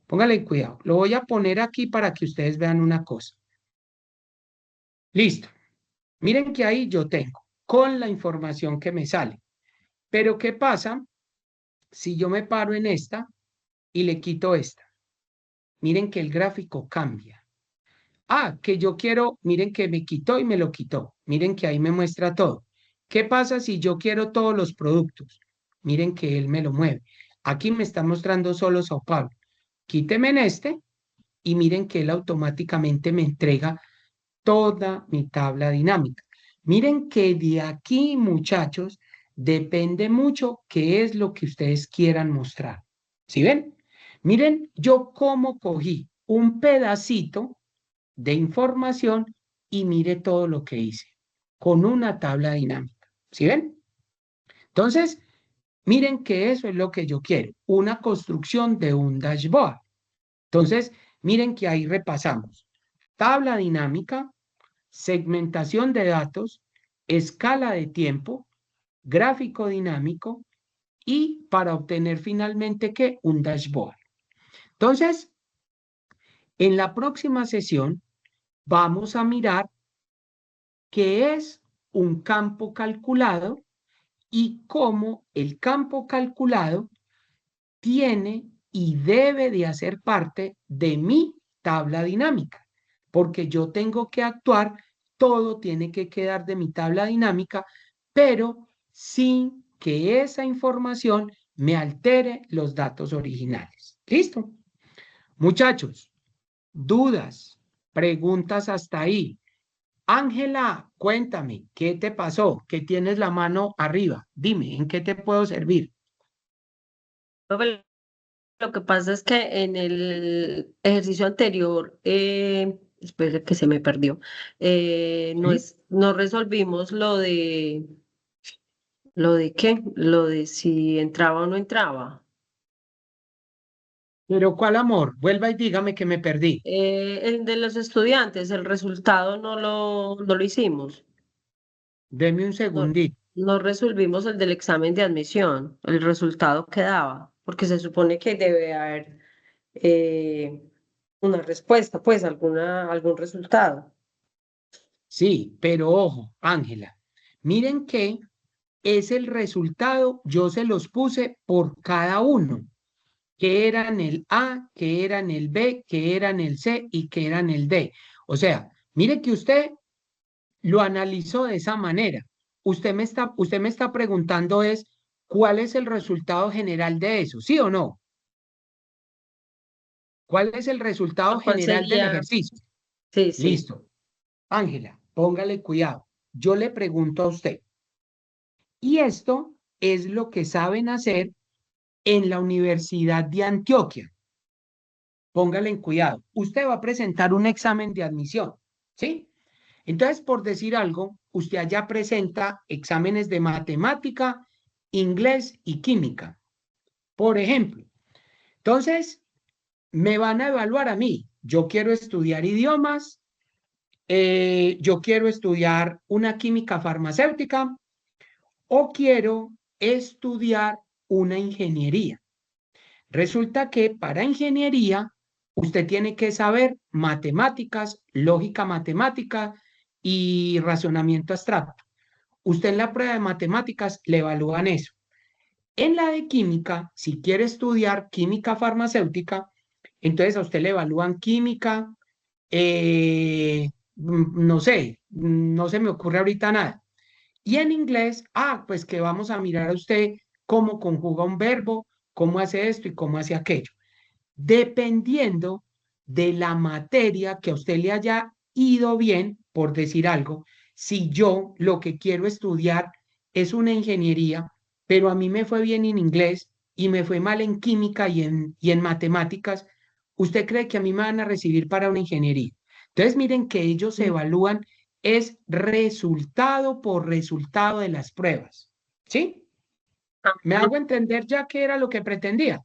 A: Póngale cuidado. Lo voy a poner aquí para que ustedes vean una cosa. Listo. Miren que ahí yo tengo con la información que me sale. Pero ¿qué pasa si yo me paro en esta y le quito esta? Miren que el gráfico cambia. Ah, que yo quiero, miren que me quitó y me lo quitó. Miren que ahí me muestra todo. ¿Qué pasa si yo quiero todos los productos? Miren que él me lo mueve. Aquí me está mostrando solo Sao Paulo. Quíteme en este y miren que él automáticamente me entrega toda mi tabla dinámica. Miren que de aquí, muchachos, depende mucho qué es lo que ustedes quieran mostrar. ¿Sí ven? Miren, yo cómo cogí un pedacito de información y mire todo lo que hice con una tabla dinámica. ¿Sí ven? Entonces, miren que eso es lo que yo quiero, una construcción de un dashboard. Entonces, miren que ahí repasamos. Tabla dinámica, segmentación de datos, escala de tiempo, gráfico dinámico y para obtener finalmente, ¿qué? Un dashboard. Entonces, en la próxima sesión vamos a mirar qué es un campo calculado y cómo el campo calculado tiene y debe de hacer parte de mi tabla dinámica, porque yo tengo que actuar, todo tiene que quedar de mi tabla dinámica, pero sin que esa información me altere los datos originales. ¿Listo? Muchachos, dudas, preguntas hasta ahí. Ángela, cuéntame, ¿qué te pasó? ¿Qué tienes la mano arriba? Dime, ¿en qué te puedo servir?
D: Profe, lo que pasa es que en el ejercicio anterior, espere que se me perdió,
A: ¿Sí?
D: no resolvimos lo de qué, lo de si entraba o no entraba.
A: Pero ¿cuál amor? Vuelva y dígame que me perdí.
D: El de los estudiantes, el resultado no lo hicimos.
A: Deme un
D: No,
A: segundito.
D: no resolvimos el del examen de admisión, el resultado que daba, porque se supone que debe haber eh, una respuesta, pues algún resultado.
A: Sí, pero ojo, Ángela, miren que es el resultado, yo se los puse por cada uno, que eran el A, que eran el B, que eran el C y que eran el D. O sea, mire que usted lo analizó de esa manera. Usted me está preguntando es, ¿cuál es el resultado general de eso? ¿Sí o no? ¿Cuál es el resultado
D: ¿Cuál
A: general del
D: sería?
A: ejercicio?
D: Sí, sí.
A: Listo. Ángela, póngale cuidado. Yo le pregunto a usted, y esto es lo que saben hacer en la Universidad de Antioquia. Póngale en cuidado. Usted va a presentar un examen de admisión, ¿sí? Entonces, por decir algo, usted allá presenta exámenes de matemática, inglés y química, por ejemplo. Entonces, me van a evaluar a mí. Yo quiero estudiar idiomas, yo quiero estudiar una química farmacéutica o quiero estudiar una ingeniería. Resulta que para ingeniería usted tiene que saber matemáticas, lógica matemática y razonamiento abstracto. Usted en la prueba de matemáticas le evalúan eso. En la de química, si quiere estudiar química farmacéutica, entonces a usted le evalúan química, no sé, no se me ocurre ahorita nada. Y en inglés, pues que vamos a mirar a usted cómo conjuga un verbo, cómo hace esto y cómo hace aquello. Dependiendo de la materia que a usted le haya ido bien, por decir algo, si yo lo que quiero estudiar es una ingeniería, pero a mí me fue bien en inglés y me fue mal en química y en matemáticas, ¿usted cree que a mí me van a recibir para una ingeniería? Entonces, miren que ellos se evalúan, es resultado por resultado de las pruebas, ¿sí? ¿Me hago entender ya qué era lo que pretendía?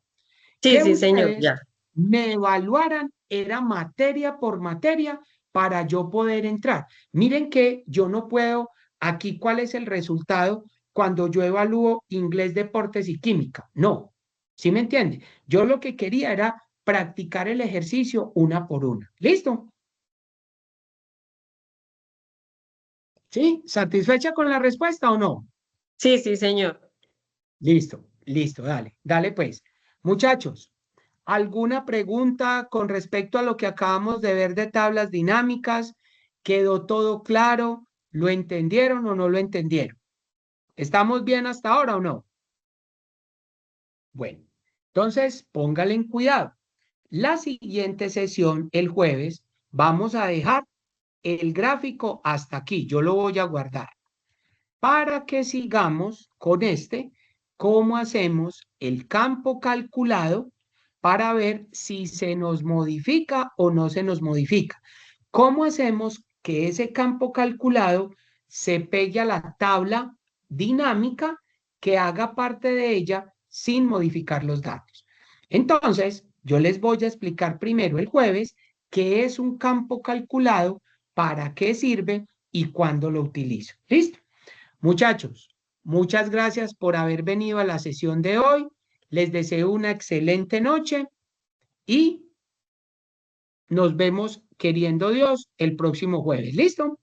D: Sí,
A: Que
D: sí, señor,
A: ustedes
D: ya.
A: me evaluaran, era materia por materia para yo poder entrar. Miren que yo no puedo, aquí cuál es el resultado cuando yo evalúo inglés, deportes y química. No, ¿sí me entiende? Yo lo que quería era practicar el ejercicio una por una. ¿Listo? ¿Sí? ¿Satisfecha con la respuesta o no?
D: Sí, sí, señor.
A: Listo, listo, dale, dale pues. Muchachos, ¿alguna pregunta con respecto a lo que acabamos de ver de tablas dinámicas? ¿Quedó todo claro? ¿Lo entendieron o no lo entendieron? ¿Estamos bien hasta ahora o no? Bueno, entonces póngale en cuidado. La siguiente sesión, el jueves, vamos a dejar el gráfico hasta aquí. Yo lo voy a guardar para que sigamos con cómo hacemos el campo calculado para ver si se nos modifica o no se nos modifica. ¿Cómo hacemos que ese campo calculado se pegue a la tabla dinámica que haga parte de ella sin modificar los datos? Entonces, yo les voy a explicar primero el jueves qué es un campo calculado, para qué sirve y cuándo lo utilizo. ¿Listo? Muchachos, muchas gracias por haber venido a la sesión de hoy. Les deseo una excelente noche y nos vemos, queriendo Dios, el próximo jueves. ¿Listo?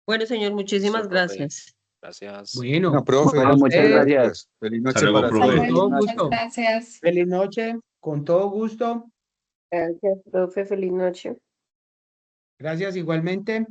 D: Bueno, señor, muchísimas
H: Listo, profe.
D: gracias.
H: Gracias.
A: Bueno,
I: No, profe,
A: a
F: Bueno, muchas
A: ustedes,
F: gracias.
I: feliz noche
B: Hasta luego,
I: para
B: profe.
A: con
I: todos.
A: todo
E: Muchas
A: gusto.
E: gracias.
A: Feliz noche, con todo gusto.
G: Gracias, profe. Feliz noche.
A: Gracias igualmente.